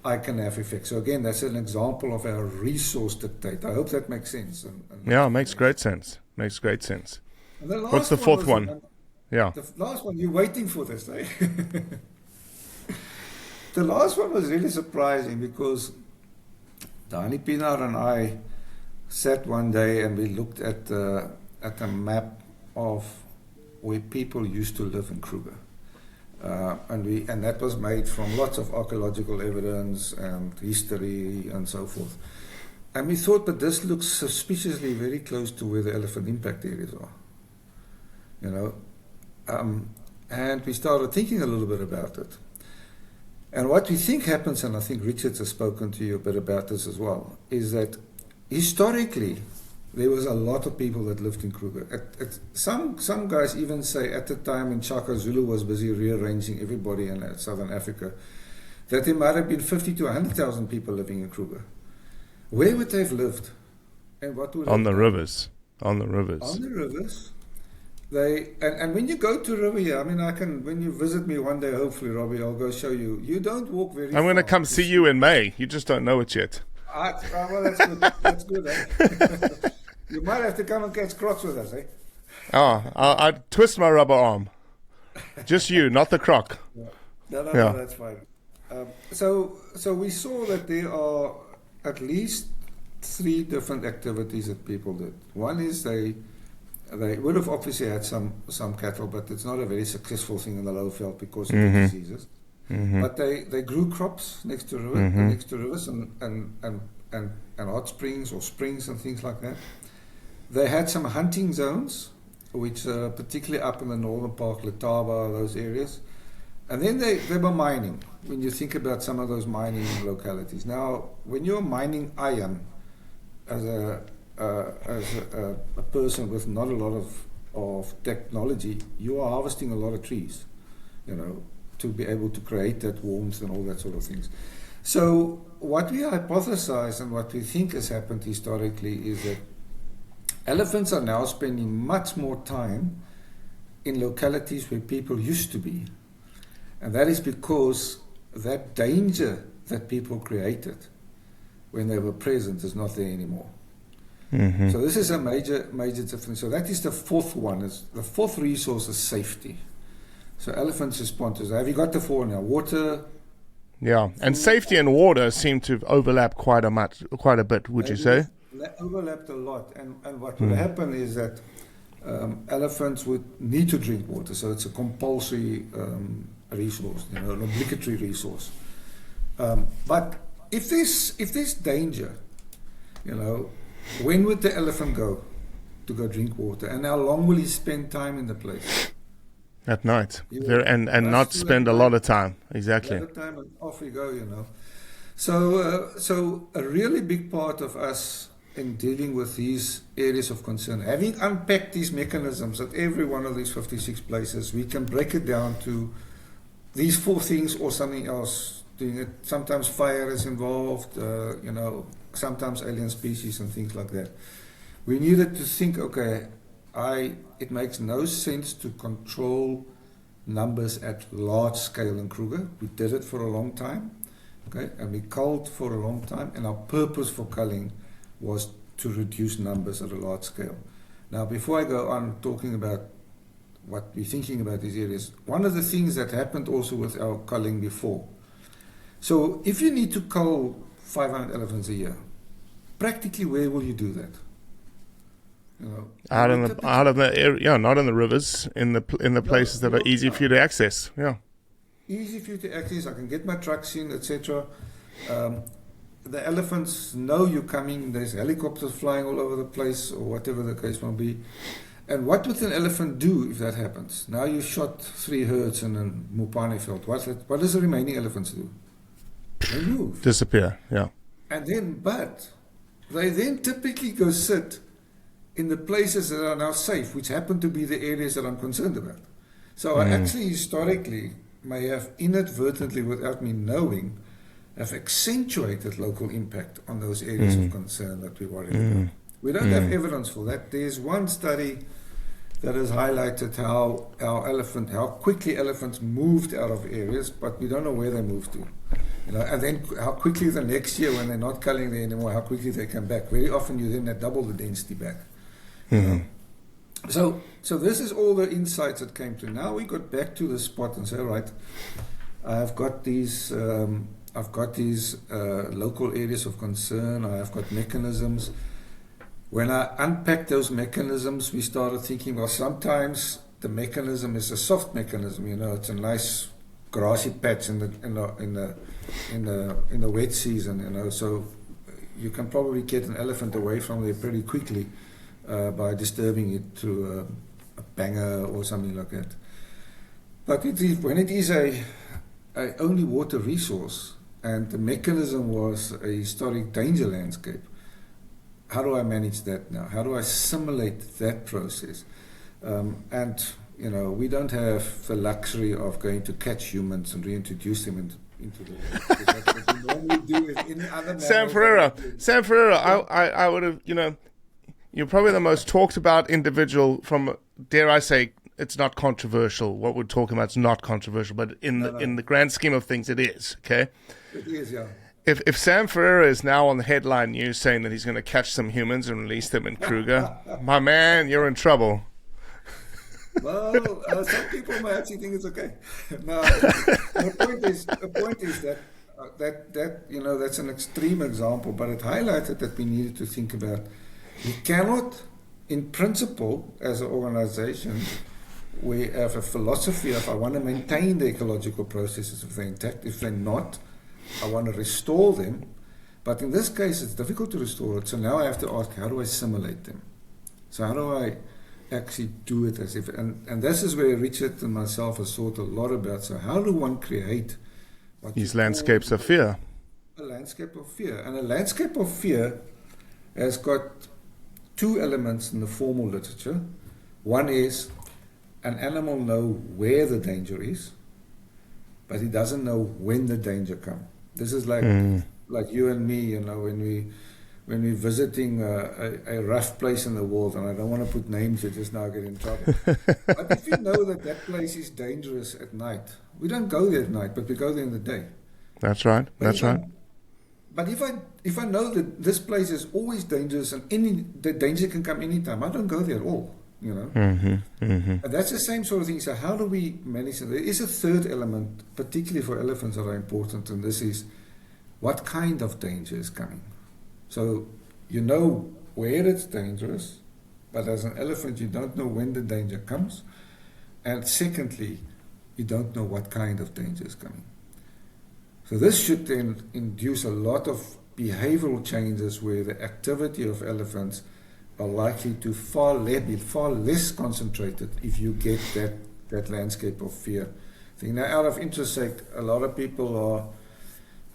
Speaker 2: I can have effects. So again, that's an example of our resource dictate. I hope that makes sense.
Speaker 1: Yeah, it makes great sense. Makes great sense.
Speaker 2: What's
Speaker 1: the fourth one? Yeah.
Speaker 2: The last one, you're waiting for this, eh? The last one was really surprising because Dani Pinar and I sat one day and we looked at a map of where people used to live in Kruger. And that was made from lots of archaeological evidence and history and so forth. And we thought, but this looks suspiciously very close to where the elephant impact areas are, you know. And we started thinking a little bit about it. And what we think happens, and I think Richard has spoken to you a bit about this as well, is that historically there was a lot of people that lived in Kruger. Some guys even say at the time when Shaka Zulu was busy rearranging everybody in Southern Africa, that there might have been 50 to 100,000 people living in Kruger. Where would they have lived? And what would
Speaker 1: on the rivers? On the rivers.
Speaker 2: On the rivers. And when you go to river here, I mean, when you visit me one day, hopefully, Robbie, I'll go show you. You don't walk very far.
Speaker 1: I'm going to come see you in May. You just don't know it yet.
Speaker 2: Well, that's good. That's good, eh? You might have to come and catch crocs with us, eh?
Speaker 1: Oh, I'd twist my rubber arm. Just you, not the croc.
Speaker 2: Yeah. No, that's fine. So we saw that there are at least 3 different activities that people did. One is they would have obviously had some cattle, but it's not a very successful thing in the low veld because of the diseases. Mm-hmm. But they grew crops next to rivers and hot springs or springs and things like that. They had some hunting zones, which particularly up in the northern park, Letaba, those areas. And then they were mining, when you think about some of those mining localities. Now, when you're mining iron as a person with not a lot of technology, you are harvesting a lot of trees, you know, to be able to create that warmth and all that sort of things. So what we hypothesize and what we think has happened historically is that elephants are now spending much more time in localities where people used to be. And that is because that danger that people created when they were present is not there anymore. Mm-hmm. So this is a major difference. So that is the 4th one. The 4th resource is safety. So elephants respond to that. Have you got the 4 now? Water.
Speaker 1: Yeah, and safety and water seem to overlap quite a bit. Would you say?
Speaker 2: They overlapped a lot, and what would happen is that elephants would need to drink water. So it's a compulsory resource, you know, an obligatory resource. But if there's danger, you know, when would the elephant go to go drink water, and how long will he spend time in the place?
Speaker 1: At night, and not spend a lot of time. Exactly.
Speaker 2: A lot of time, and off we go, you know. So a really big part of us in dealing with these areas of concern, having unpacked these mechanisms at every one of these 56 places, we can break it down to these 4 things or something else doing it. Sometimes fire is involved, you know, sometimes alien species and things like that. We needed to think, okay, it makes no sense to control numbers at large scale in Kruger. We did it for a long time, okay, and we culled for a long time, and our purpose for culling was to reduce numbers at a large scale. Now, before I go on talking about what we're thinking about these areas, one of the things that happened also with our culling before. So if you need to cull 500 elephants a year, practically where will you do that? You know,
Speaker 1: out of the area, not in the rivers, in the places that are easy for you to access. Yeah,
Speaker 2: easy for you to access. I can get my trucks in, etc. The elephants know you're coming. There's helicopters flying all over the place, or whatever the case may be. And what would an elephant do if that happens? Now you shot 3 herds in a Mopane veld. What does the remaining elephants do? They move.
Speaker 1: Disappear. Yeah.
Speaker 2: And they then typically go sit in the places that are now safe, which happen to be the areas that I'm concerned about. So I actually historically may have inadvertently, without me knowing, have accentuated local impact on those areas of concern that we worry about. We don't have evidence for that. There's one study that has highlighted how quickly elephants moved out of areas, but we don't know where they moved to. You know, and then how quickly the next year, when they're not culling there anymore, how quickly they come back. Very often you then have double the density back. So this is all the insights that came to. Now we got back to the spot and say, all right, I've got these local areas of concern. I've got mechanisms. When I unpacked those mechanisms, we started thinking, well, sometimes the mechanism is a soft mechanism. You know, it's a nice grassy patch in the wet season, so you can probably get an elephant away from there pretty quickly by disturbing it through a banger or something like that. But when it is a only water resource and the mechanism was a historic danger landscape, how do I manage that now? How do I simulate that process? And we don't have the luxury of going to catch humans and reintroduce them into the world. That's what we normally do with any other
Speaker 1: Sam Ferreira, I would have, you're probably the most talked about individual from, dare I say, it's not controversial. What we're talking about is not controversial, but in the grand scheme of things, it is, okay?
Speaker 2: It is, yeah.
Speaker 1: If Sam Ferreira is now on the headline news saying that he's going to catch some humans and release them in Kruger, my man, you're in trouble.
Speaker 2: Well, some people might actually think it's okay. No, the point is that that's an extreme example, but it highlighted that we needed to think about. We cannot, in principle, as an organization, we have a philosophy of I want to maintain the ecological processes if they're intact. If they're not, I want to restore them. But in this case, it's difficult to restore it. So now I have to ask, how do I simulate them? So how do I actually do it as if... And this is where Richard and myself have thought a lot about. So how do one create...
Speaker 1: these landscapes of fear?
Speaker 2: A landscape of fear. And a landscape of fear has got two elements in the formal literature. One is an animal knows where the danger is, but he doesn't know when the danger comes. This is like you and me, when we're visiting a rough place in the world, and I don't want to put names here, just now get in trouble. But if you know that place is dangerous at night, we don't go there at night, but we go there in the day.
Speaker 1: That's right.
Speaker 2: But if I know that this place is always dangerous and the danger can come anytime, I don't go there at all. And that's the same sort of thing. So how do we manage it? There is a third element, particularly for elephants, that are important, and this is what kind of danger is coming. So you know where it's dangerous, but as an elephant you don't know when the danger comes. And secondly, you don't know what kind of danger is coming. So this should then induce a lot of behavioral changes where the activity of elephants are likely to be far less concentrated if you get that landscape of fear. I think now, out of interest sake, a lot of people are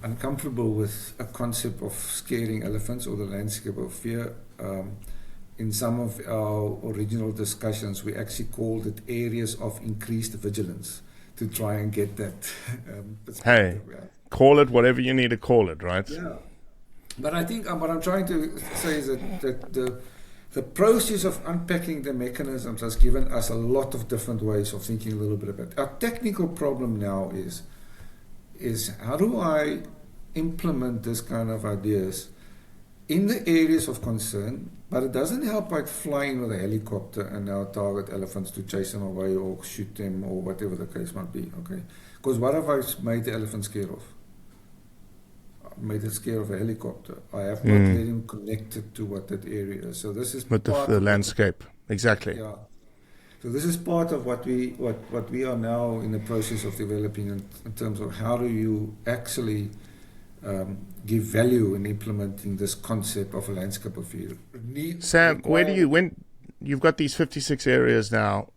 Speaker 2: uncomfortable with a concept of scaring elephants or the landscape of fear. In some of our original discussions, we actually called it areas of increased vigilance to try and get that perspective.
Speaker 1: Hey, call it whatever you need to call it, right?
Speaker 2: Yeah. But I think what I'm trying to say is that the process of unpacking the mechanisms has given us a lot of different ways of thinking a little bit about it. Our technical problem now is how do I implement this kind of ideas in the areas of concern, but it doesn't help by flying with a helicopter and now target elephants to chase them away or shoot them or whatever the case might be, okay? Because what have I made the elephant scared of? Made it scared of a helicopter. I have not let him connected to what that area is. So this is
Speaker 1: with the landscape. Exactly.
Speaker 2: Yeah. So this is part of what we are now in the process of developing in terms of how do you actually give value in implementing this concept of a landscape of fear.
Speaker 1: Sam, when you've got these 56 areas now,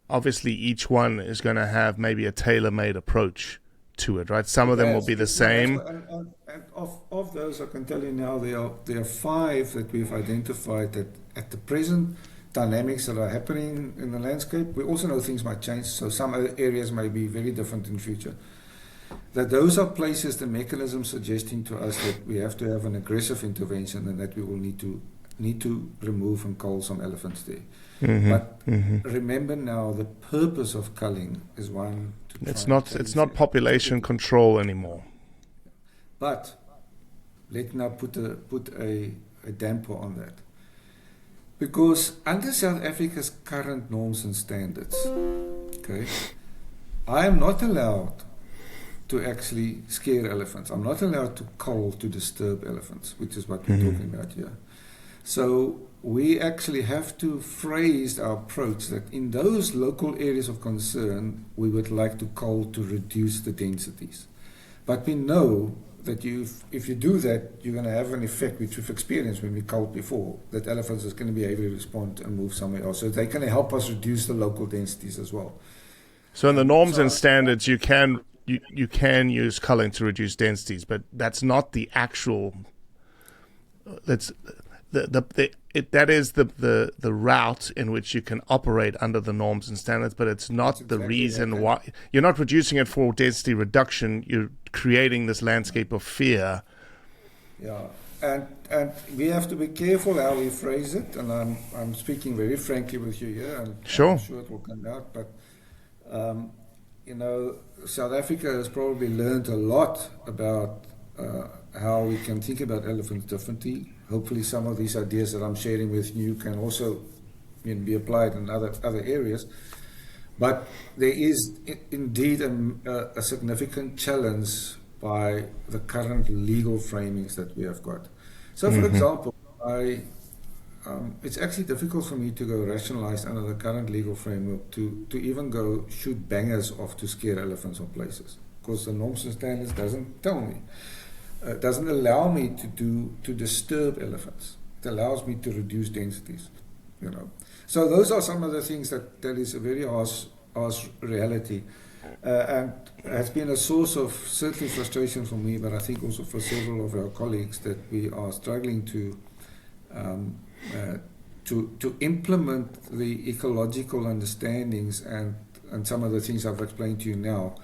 Speaker 1: obviously each one is going to have maybe a tailor-made approach to it, right? Some of them will be the same.
Speaker 2: And of those, I can tell you now, there are 5 that we've identified that at the present dynamics that are happening in the landscape. We also know things might change, so some other areas may be very different in future. That those are places, the mechanism suggesting to us that we have to have an aggressive intervention and that we will need to remove and cull some elephants there. But remember now, the purpose of culling is one.
Speaker 1: It's not population control anymore.
Speaker 2: But let's now put a damper on that. Because under South Africa's current norms and standards, okay, I am not allowed to actually scare elephants. I'm not allowed to cull to disturb elephants, which is what we're talking about here. So we actually have to phrase our approach that in those local areas of concern, we would like to cull to reduce the densities. But we know that if you do that, you're going to have an effect which we've experienced when we culled before, that elephants is going to be able to respond and move somewhere else. So they can help us reduce the local densities as well.
Speaker 1: So in the norms and standards, you can use culling to reduce densities, but that's not the actual. That's that is the route in which you can operate under the norms and standards, but it's not the reason why. You're not reducing it for density reduction. You're creating this landscape of fear.
Speaker 2: Yeah, and we have to be careful how we phrase it. And I'm speaking very frankly with you here, and
Speaker 1: sure.
Speaker 2: I'm sure it will come out. But South Africa has probably learned a lot about how we can think about elephants differently. Hopefully some of these ideas that I'm sharing with you can also be applied in other areas. But there is indeed a significant challenge by the current legal framings that we have got. So, for example, it's actually difficult for me to go rationalize under the current legal framework to even go shoot bangers off to scare elephants or places, because the norms and standards doesn't tell me. Doesn't allow me to disturb elephants. It allows me to reduce densities, So those are some of the things that is a very harsh reality, and has been a source of certainly frustration for me, but I think also for several of our colleagues, that we are struggling to implement the ecological understandings and some of the things I've explained to you now.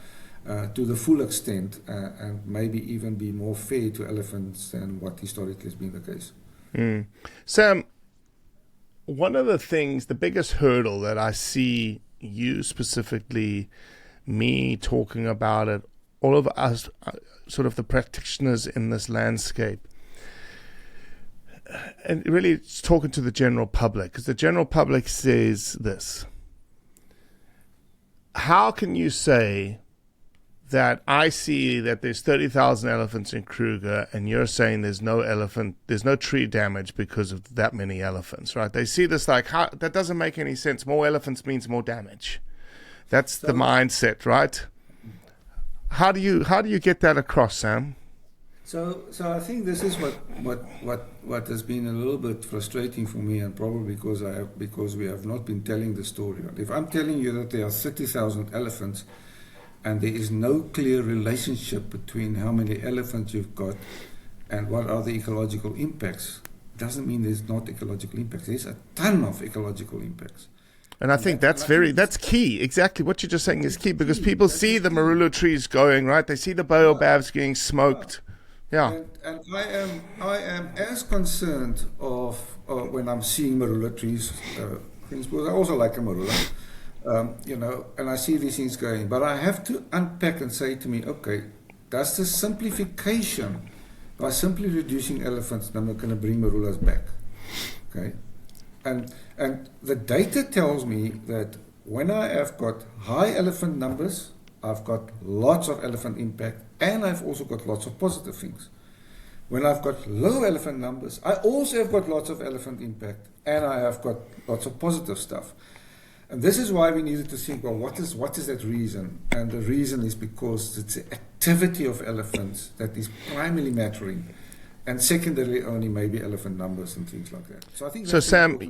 Speaker 2: To the full extent, and maybe even be more fair to elephants than what historically has been the case.
Speaker 1: Sam, one of the things, the biggest hurdle that I see you specifically, me talking about it, all of us, sort of the practitioners in this landscape, and really it's talking to the general public, because the general public says this: how can you say that I see that there's 30,000 elephants in Kruger, and you're saying there's no tree damage because of that many elephants, right? They see this like, that doesn't make any sense. More elephants means more damage. That's the mindset, right? How do you get that across, Sam?
Speaker 2: So I think this is what has been a little bit frustrating for me, and probably because we have not been telling the story. If I'm telling you that there are 30,000 elephants, and there is no clear relationship between how many elephants you've got and what are the ecological impacts, doesn't mean there's not ecological impacts. There's a ton of ecological impacts.
Speaker 1: And I think that's key. Exactly what you're just saying is key, because people see the marula trees going, right? They see the baobabs getting smoked. Yeah.
Speaker 2: And I am as concerned of when I'm seeing marula trees, because I also like a marula. And I see these things going, but I have to unpack and say to me, okay, does the simplification by simply reducing elephants number going to bring marulas back? Okay, and the data tells me that when I have got high elephant numbers, I've got lots of elephant impact, and I've also got lots of positive things. When I've got low elephant numbers, I also have got lots of elephant impact, and I have got lots of positive stuff. And this is why we needed to think, well, what is that reason? And the reason is because it's the activity of elephants that is primarily mattering, and secondarily only maybe elephant numbers and things like that. So I think that's
Speaker 1: Sam,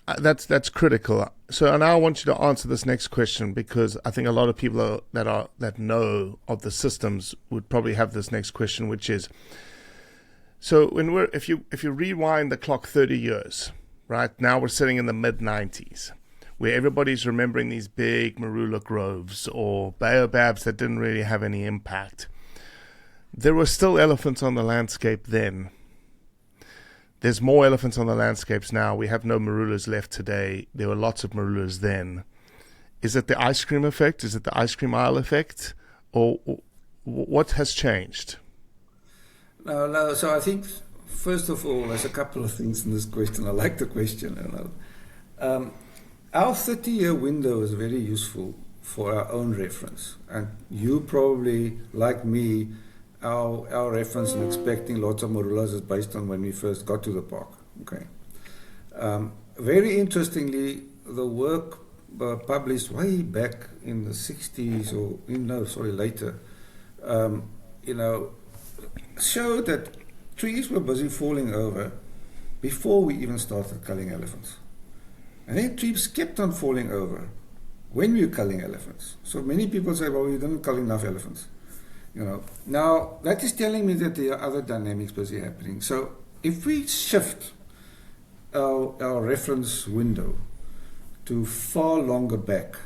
Speaker 1: that's critical. So now I want you to answer this next question, because I think a lot of people that know of the systems would probably have this next question, which is, so if you rewind the clock 30 years, right now we're sitting in the mid-90s. Where everybody's remembering these big marula groves or baobabs that didn't really have any impact. There were still elephants on the landscape then. There's more elephants on the landscapes now. We have no marulas left today. There were lots of marulas then. Is it the ice cream effect? Is it the ice cream aisle effect? Or what has changed?
Speaker 2: No. So I think, first of all, there's a couple of things in this question. I like the question. Our 30-year window is very useful for our own reference. And you probably, like me, our reference in expecting lots of marulas is based on when we first got to the park. Okay. Very interestingly, the work published way back in the 60s later, you know, showed that trees were busy falling over before we even started culling elephants. And then trees kept on falling over when we were culling elephants. So many people say, well, we didn't cull enough elephants. You know, now that is telling me that there are other dynamics busy happening. So if we shift our reference window to far longer back,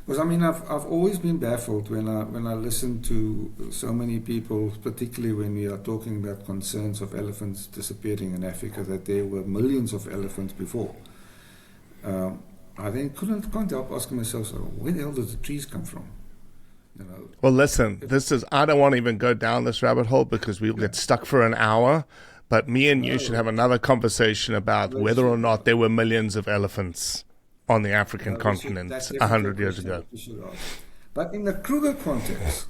Speaker 2: because I mean I've always been baffled when I listen to so many people, particularly when we are talking about concerns of elephants disappearing in Africa, that there were millions of elephants before. I then can't help asking myself, so where the hell did the trees come from? You know.
Speaker 1: Well, listen, I don't want to even go down this rabbit hole because we'll get stuck for an hour. But me and you should have another conversation about whether or not there were millions of elephants on the African continent 100 years ago.
Speaker 2: But in the Kruger context,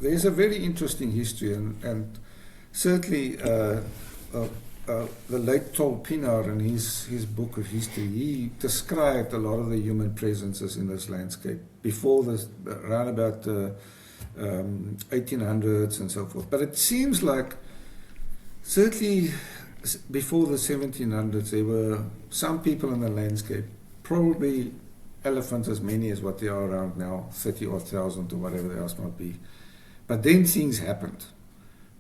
Speaker 2: there's a very interesting history, and certainly the late Tol Pinar, in his book of history, he described a lot of the human presences in this landscape before this, around about the 1800s and so forth. But it seems like certainly before the 1700s, there were some people in the landscape, probably elephants as many as what there are around now, 30,000 or whatever else might be. But then things happened.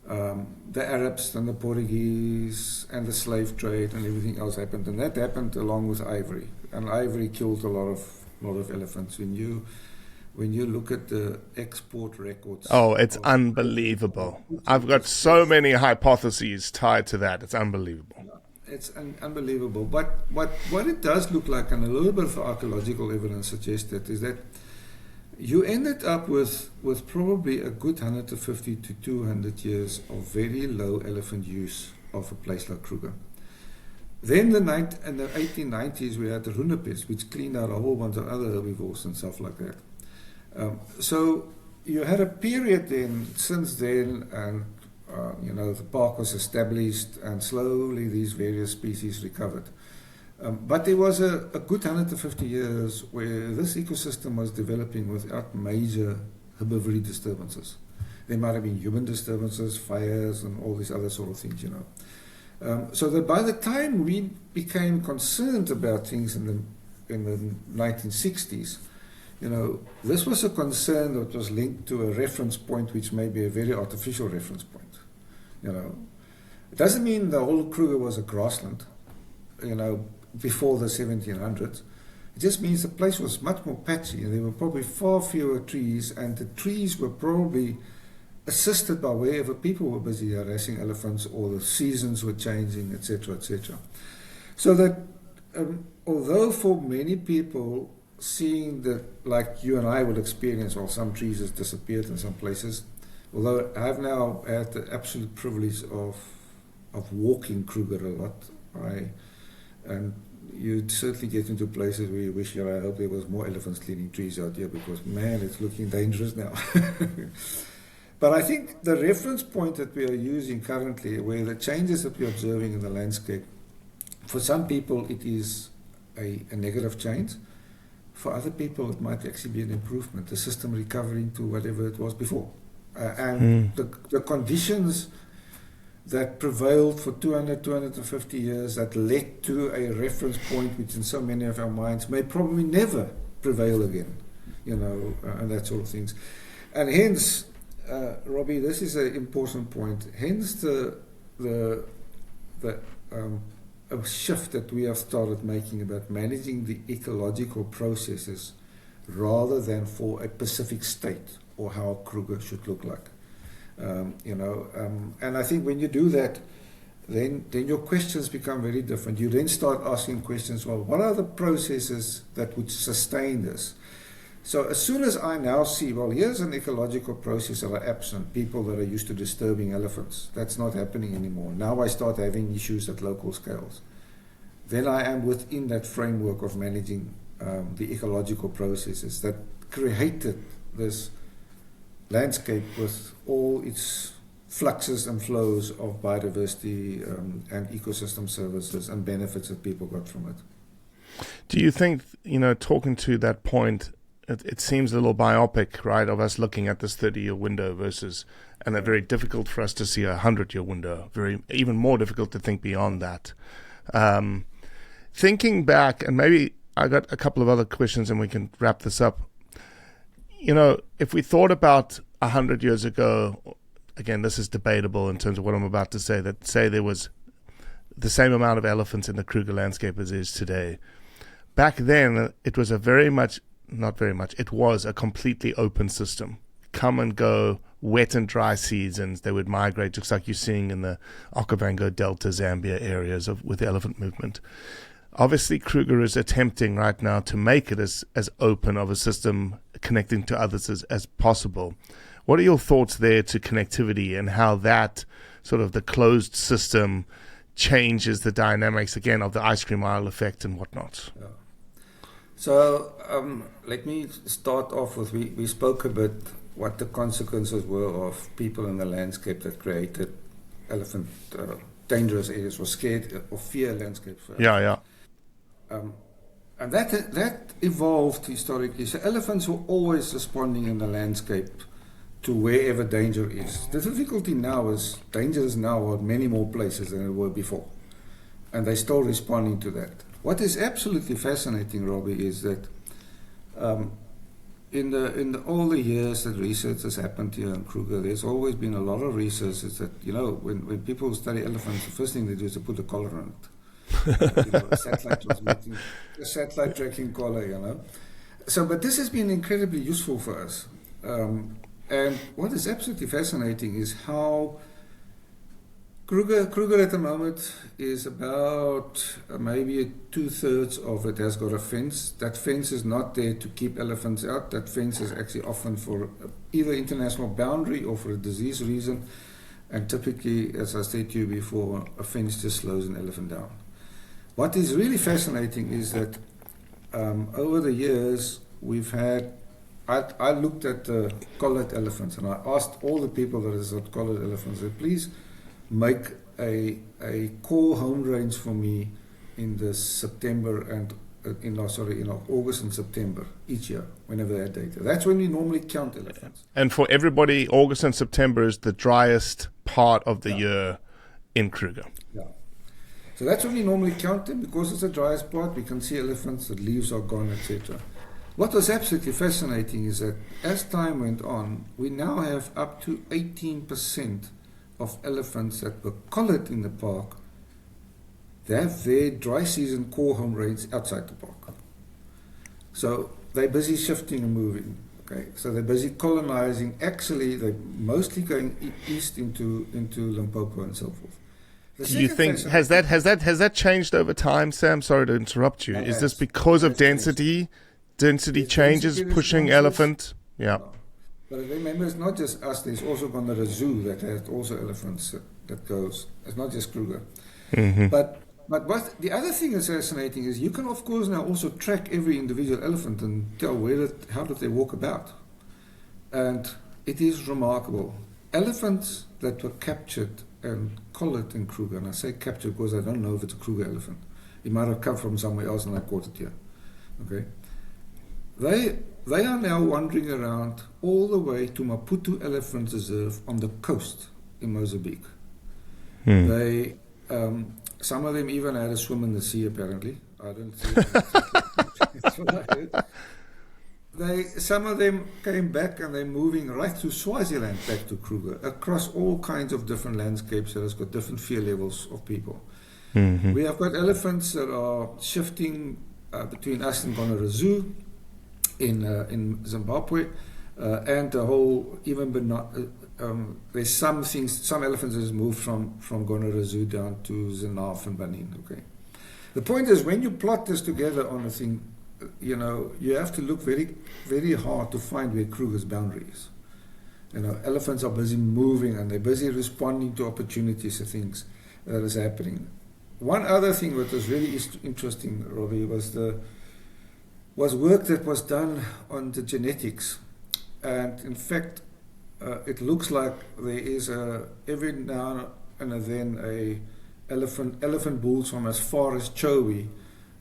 Speaker 2: The Arabs and the Portuguese and the slave trade and everything else happened, and that happened along with ivory. And ivory killed a lot of elephants. When you look at the export records,
Speaker 1: it's unbelievable. I've got so many hypotheses tied to that. It's unbelievable.
Speaker 2: It's unbelievable. But what it does look like, and a little bit of archaeological evidence suggests that, is that you ended up with probably a good 150 to 200 years of very low elephant use of a place like Kruger. Then in the 1890s, we had the Runepest, which cleaned out a whole bunch of other herbivores and stuff like that. So you had a period then, since then, and the park was established, and slowly these various species recovered. But there was a good 150 years where this ecosystem was developing without major herbivory disturbances. There might have been human disturbances, fires, and all these other sort of things, you know. So that by the time we became concerned about things in the 1960s, you know, this was a concern that was linked to a reference point, which may be a very artificial reference point. You know, it doesn't mean the whole Kruger was a grassland, you know, before the 1700s. It just means the place was much more patchy, and there were probably far fewer trees, and the trees were probably assisted by wherever people were busy harassing elephants, or the seasons were changing, etc., etc. So that although for many people, seeing that, like you and I would experience, well, some trees has disappeared in some places, although I've now had the absolute privilege of walking Kruger a lot, and you'd certainly get into places where you wish, I hope there was more elephants cleaning trees out here, because man, it's looking dangerous now. But I think the reference point that we are using currently, where the changes that we're observing in the landscape, for some people it is a negative change. For other people, it might actually be an improvement, the system recovering to whatever it was before. The conditions that prevailed for 250 years, that led to a reference point which in so many of our minds may probably never prevail again, you know, and that sort of things. And hence, Robbie, this is an important point, hence the a shift that we have started making about managing the ecological processes rather than for a specific state or how Kruger should look like. And I think when you do that, then your questions become very different. You then start asking questions, well, what are the processes that would sustain this? So as soon as I now see, well, here's an ecological process that are absent, people that are used to disturbing elephants, that's not happening anymore. Now I start having issues at local scales. Then I am within that framework of managing the ecological processes that created this landscape with all its fluxes and flows of biodiversity and ecosystem services and benefits that people got from it.
Speaker 1: Do you think, talking to that point, it seems a little biopic, right, of us looking at this 30-year window versus, and very difficult for us to see a 100-year window, even more difficult to think beyond that. Thinking back, and maybe I got a couple of other questions and we can wrap this up. If we thought about 100 years ago, again, this is debatable in terms of what I'm about to say, that say there was the same amount of elephants in the Kruger landscape as is today. Back then, it was it was a completely open system. Come and go, wet and dry seasons, they would migrate, just like you're seeing in the Okavango Delta, Zambia areas with elephant movement. Obviously, Kruger is attempting right now to make it as open of a system connecting to others as possible. What are your thoughts there to connectivity and how that sort of the closed system changes the dynamics, again, of the ice cream aisle effect and whatnot?
Speaker 2: Yeah. So let me start off with, we spoke a bit what the consequences were of people in the landscape that created elephant dangerous areas or scared or fear landscapes.
Speaker 1: Yeah.
Speaker 2: And that evolved historically. So elephants were always responding in the landscape to wherever danger is. The difficulty now is danger is now at many more places than it were before. And they're still responding to that. What is absolutely fascinating, Robbie, is that in all the years that research has happened here in Kruger, there's always been a lot of research that, when people study elephants, the first thing they do is to put a collar on it. A satellite transmitting, a satellite tracking collar, So, but this has been incredibly useful for us. And what is absolutely fascinating is how Kruger at the moment is about maybe 2/3 of it has got a fence. That fence is not there to keep elephants out. That fence is actually often for either international boundary or for a disease reason. And typically, as I said to you before, a fence just slows an elephant down. What is really fascinating is that over the years we've had, I looked at the collared elephants and I asked all the people that has got collared elephants, please make a core home range for me in the September and in August and September each year, whenever they had data. That's when we normally count elephants.
Speaker 1: And for everybody, August and September is the driest part of the year in Kruger.
Speaker 2: Yeah. So that's when we normally count them. Because it's the driest part, we can see elephants, the leaves are gone, etc. What was absolutely fascinating is that as time went on, we now have up to 18% of elephants that were collared in the park. They have their dry season core home range outside the park. So they're busy shifting and moving. Okay, so they're busy colonizing. Actually, they're mostly going east into Limpopo and so forth.
Speaker 1: Do you think has that changed over time, Sam? Sorry to interrupt you. Is this because of density changes pushing elephant? Yeah.
Speaker 2: But remember, it's not just us. There's also Gonera Zoo that has also elephants that goes. It's not just Kruger.
Speaker 1: Mm-hmm.
Speaker 2: But what the other thing that's fascinating is you can of course now also track every individual elephant and tell how did they walk about, and it is remarkable. Elephants that were captured and collared in Kruger, and I say captured because I don't know if it's a Kruger elephant. It might have come from somewhere else and I caught it here. Okay, they are now wandering around all the way to Maputo Elephant Reserve on the coast in Mozambique. They some of them even had a swim in the sea, apparently. I don't see it. That's what I heard. Some of them came back and they're moving right through Swaziland back to Kruger, across all kinds of different landscapes that has got different fear levels of people.
Speaker 1: Mm-hmm.
Speaker 2: We have got elephants that are shifting between us and Gonera Zoo in Zimbabwe, and the whole there's some elephants that has moved from Gonera Zoo down to Zenaf and Benin. Okay, the point is when you plot this together on a thing, you have to look very, very hard to find where Kruger's boundary is. Elephants are busy moving and they're busy responding to opportunities and things that is happening. One other thing that was really interesting, Robbie, was work that was done on the genetics. And in fact, it looks like there is every now and then a elephant bulls from as far as Chobe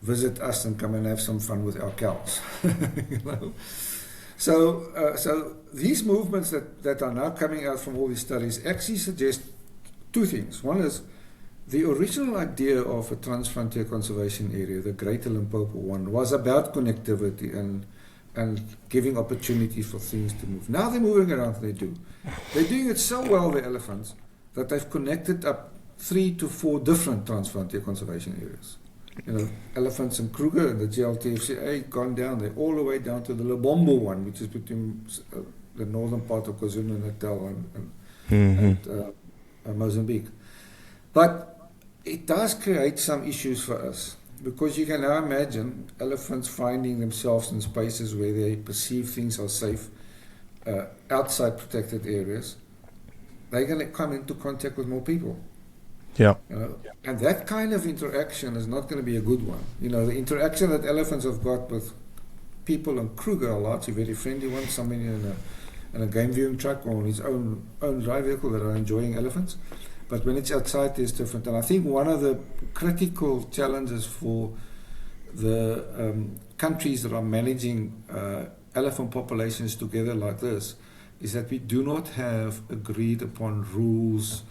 Speaker 2: visit us and come and have some fun with our cows. You know? So these movements that are now coming out from all these studies actually suggest two things. One is the original idea of a transfrontier conservation area, the Greater Limpopo one, was about connectivity and giving opportunities for things to move. Now they're moving around, they do. They're doing it so well, the elephants, that they've connected up 3 to 4 different transfrontier conservation areas. You know, elephants in Kruger and the GLTFCA gone down there, all the way down to the Lebombo one, which is between the northern part of KwaZulu-Natal and Mozambique. But it does create some issues for us, because you can now imagine elephants finding themselves in spaces where they perceive things are safe, outside protected areas. They're going to come into contact with more people.
Speaker 1: Yeah.
Speaker 2: You know? And that kind of interaction is not going to be a good one. You know, the interaction that elephants have got with people in Kruger are largely very friendly ones, somebody in a game viewing truck or on his own drive vehicle that are enjoying elephants. But when it's outside, it's different. And I think one of the critical challenges for the countries that are managing elephant populations together like this is that we do not have agreed upon rules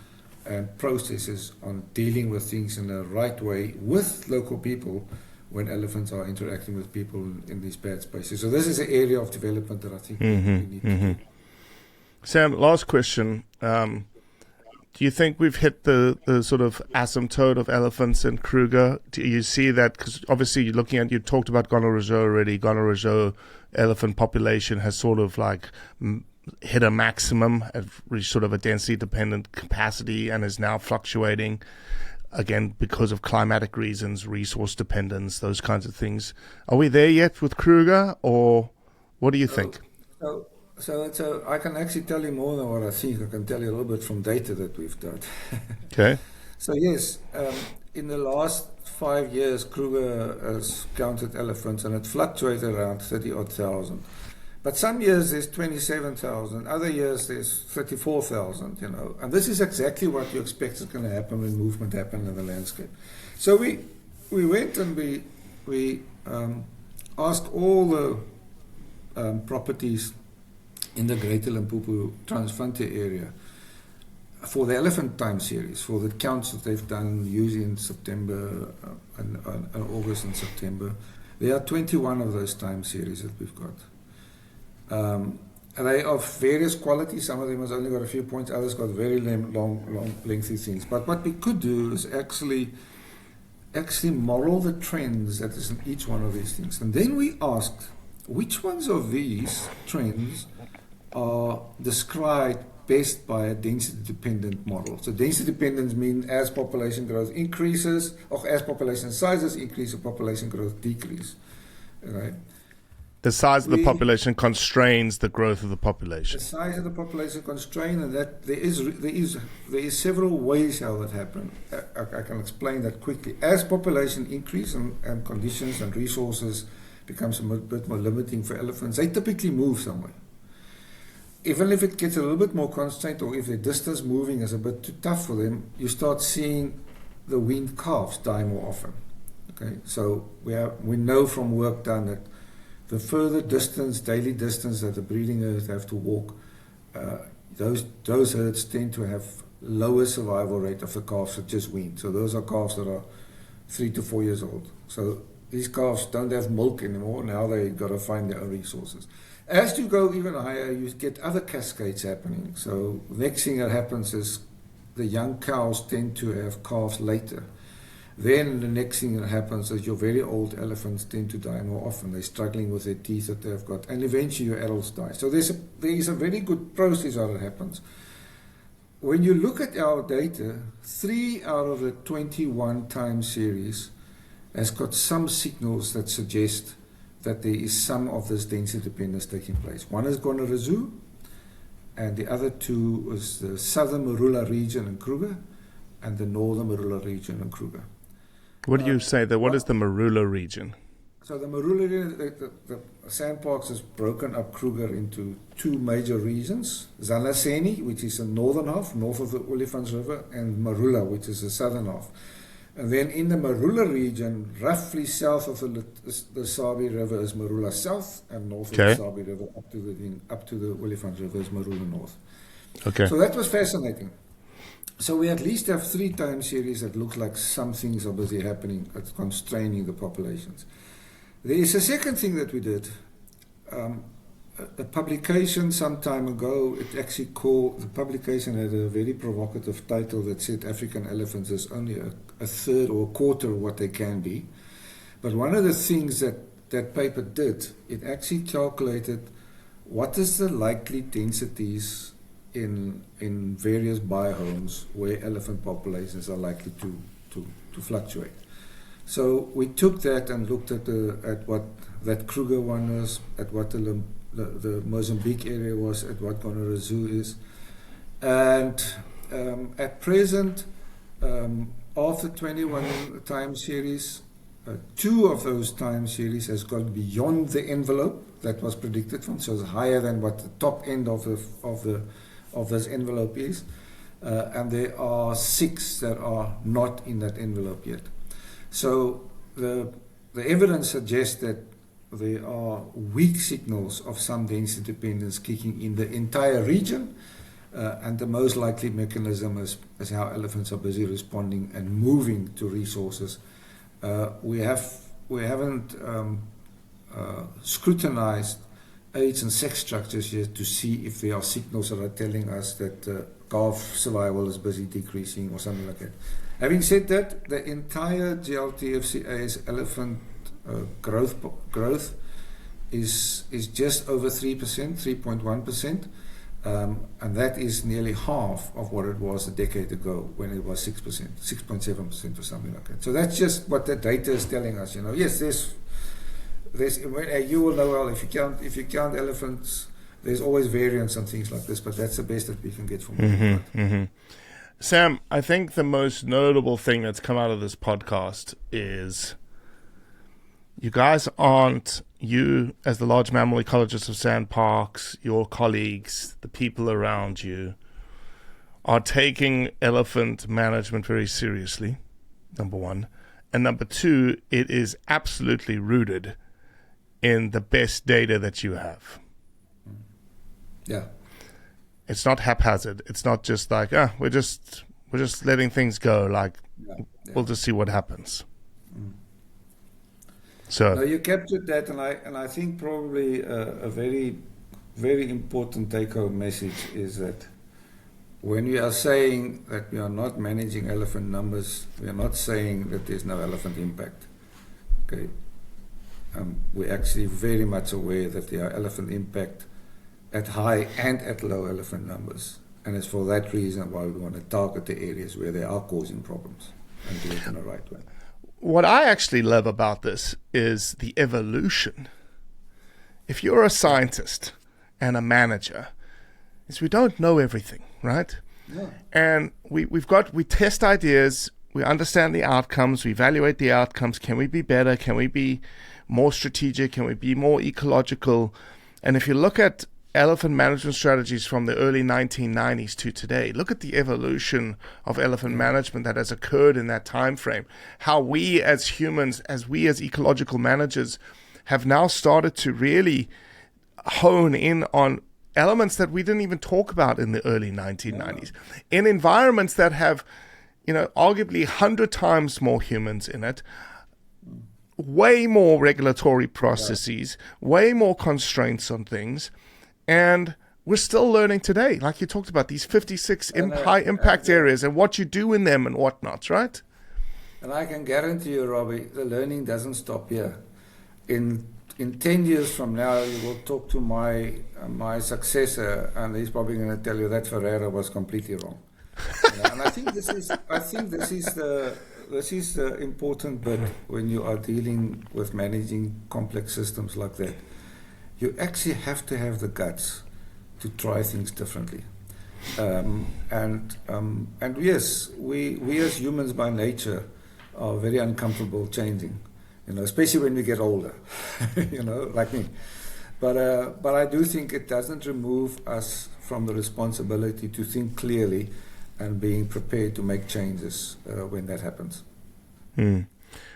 Speaker 2: and processes on dealing with things in the right way with local people when elephants are interacting with people in these bad spaces. So this is an area of development that I think we need to do.
Speaker 1: Sam, last question. Do you think we've hit the sort of asymptote of elephants in Kruger? Do you see that? Because obviously you're looking at, you talked about Gonorrhea already. Gonorrhea elephant population has sort of like hit a maximum, reached sort of a density-dependent capacity, and is now fluctuating, again, because of climatic reasons, resource dependence, those kinds of things. Are we there yet with Kruger, or what do you think?
Speaker 2: So I can actually tell you more than what I think. I can tell you a little bit from data that we've done.
Speaker 1: Okay.
Speaker 2: So yes, in the last 5 years, Kruger has counted elephants, and it fluctuated around 30-odd thousand. But some years there's 27,000, other years there's 34,000, you know. And this is exactly what you expect is going to happen when movement happens in the landscape. So we went and we asked all the properties in the Greater Limpopo Transfrontier area for the elephant time series, for the counts that they've done usually in September and August and September. There are 21 of those time series that we've got. And they are of various qualities. Some of them has only got a few points, others got very long, lengthy things. But what we could do is actually model the trends that is in each one of these things. And then we asked, which ones of these trends are described best by a density-dependent model? So density-dependence means as population growth increases, or as population sizes increase, or population growth decrease. Right?
Speaker 1: The size of the population constrains the growth of the population.
Speaker 2: The size of the population constrains, and that there is several ways how that happens. I can explain that quickly. As population increase and conditions and resources becomes a bit more limiting for elephants, they typically move somewhere. Even if it gets a little bit more constrained, or if the distance moving is a bit too tough for them, you start seeing the weaned calves die more often. Okay, so we know from work done that the further distance, daily distance that the breeding herds have to walk, those herds tend to have lower survival rate of the calves that just weaned. So those are calves that are 3 to 4 years old. So these calves don't have milk anymore. Now they've got to find their own resources. As you go even higher, you get other cascades happening. So next thing that happens is the young cows tend to have calves later. Then the next thing that happens is your very old elephants tend to die more often. They're struggling with their teeth that they've got. And eventually your adults die. So there is a very good process how that happens. When you look at our data, 3 out of the 21 time series has got some signals that suggest that there is some of this density dependence taking place. One is Gonorrhea, and the other two is the southern Marula region in Kruger and the northern Marula region in Kruger.
Speaker 1: What do you say there? What is the Marula region?
Speaker 2: So the Marula, the sandparks is broken up Kruger into two major regions: Zanaseni, which is the northern half, north of the Olifants River, and Marula, which is the southern half. And then in the Marula region, roughly south of the Sabi River is Marula South, and north of the Sabi River up to the Olifants River is Marula North.
Speaker 1: Okay.
Speaker 2: So that was fascinating. So we at least have 3 time series that look like some things are busy happening, that's constraining the populations. There is a second thing that we did. A publication some time ago, the publication had a very provocative title that said African elephants is only a third or a quarter of what they can be. But one of the things that paper did, it actually calculated what is the likely densities in various biomes where elephant populations are likely to fluctuate. So we took that and looked at what that Kruger one is, at what the Mozambique area was, at what Gonora Zoo is. And at present, of the 21 time series, 2 of those time series has gone beyond the envelope that was predicted from, so it's higher than what the top end of this envelope is. And there are 6 that are not in that envelope yet. So the evidence suggests that there are weak signals of some density dependence kicking in the entire region, and the most likely mechanism is how elephants are busy responding and moving to resources. We haven't scrutinized age and sex structures yet to see if there are signals that are telling us that calf survival is busy decreasing or something like that. Having said that, the entire GLTFCA's elephant growth is just over 3%, 3.1%, and that is nearly half of what it was a decade ago when it was 6%, 6.7% or something like that. So that's just what the data is telling us. Yes, there's you will know well if you count elephants, there's always variance and things like this, but that's the best that we can get from it.
Speaker 1: Sam, I think the most notable thing that's come out of this podcast is you guys aren't, you as the large mammal ecologists of sandparks, your colleagues, the people around you, are taking elephant management very seriously, number one. And number two, it is absolutely rooted in the best data that you have.
Speaker 2: Yeah.
Speaker 1: It's not haphazard. It's not just like, we're just letting things go. Like, we'll just see what happens. So
Speaker 2: no, you captured that, and I think probably a very, very important take-home message is that when we are saying that we are not managing elephant numbers, we are not saying that there's no elephant impact. Okay, we're actually very much aware that there are elephant impact at high and at low elephant numbers. And it's for that reason why we want to target the areas where they are causing problems and do it in the right way.
Speaker 1: What I actually love about this is the evolution. If you're a scientist and a manager, is we don't know everything, right?
Speaker 2: Yeah.
Speaker 1: And we test ideas, we understand the outcomes, we evaluate the outcomes. Can we be better? Can we be more strategic? Can we be more ecological? And if you look at elephant management strategies from the early 1990s to today, look at the evolution of elephant management that has occurred in that time frame. How we as humans, as ecological managers, have now started to really hone in on elements that we didn't even talk about in the early 1990s, in environments that have, arguably 100 times more humans in it, way more regulatory processes, way more constraints on things. And we're still learning today, like you talked about, these 56 high impact areas and what you do in them and whatnot, right?
Speaker 2: And I can guarantee you, Robbie, the learning doesn't stop here. In 10 years from now, you will talk to my successor, and he's probably going to tell you that Ferreira was completely wrong. And I think this is the important bit when you are dealing with managing complex systems like that. You actually have to have the guts to try things differently. And yes, we as humans by nature are very uncomfortable changing. especially when we get older, like me. But I do think it doesn't remove us from the responsibility to think clearly and being prepared to make changes when that happens.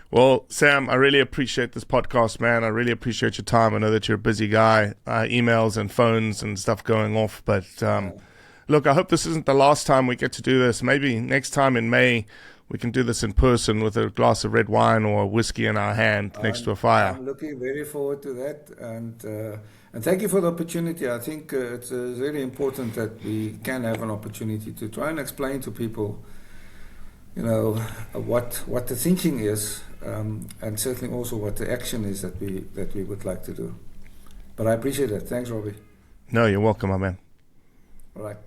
Speaker 1: Well, Sam, I really appreciate this podcast, man. I really appreciate your time. I know that you're a busy guy, emails and phones and stuff going off. But look, I hope this isn't the last time we get to do this. Maybe next time in May, we can do this in person with a glass of red wine or whiskey in our hand next to a fire.
Speaker 2: I'm looking very forward to that. And thank you for the opportunity. I think it's really important that we can have an opportunity to try and explain to people, what the thinking is, and certainly also what the action is that we would like to do. But I appreciate it. Thanks, Robbie.
Speaker 1: No, you're welcome, my man.
Speaker 2: All right.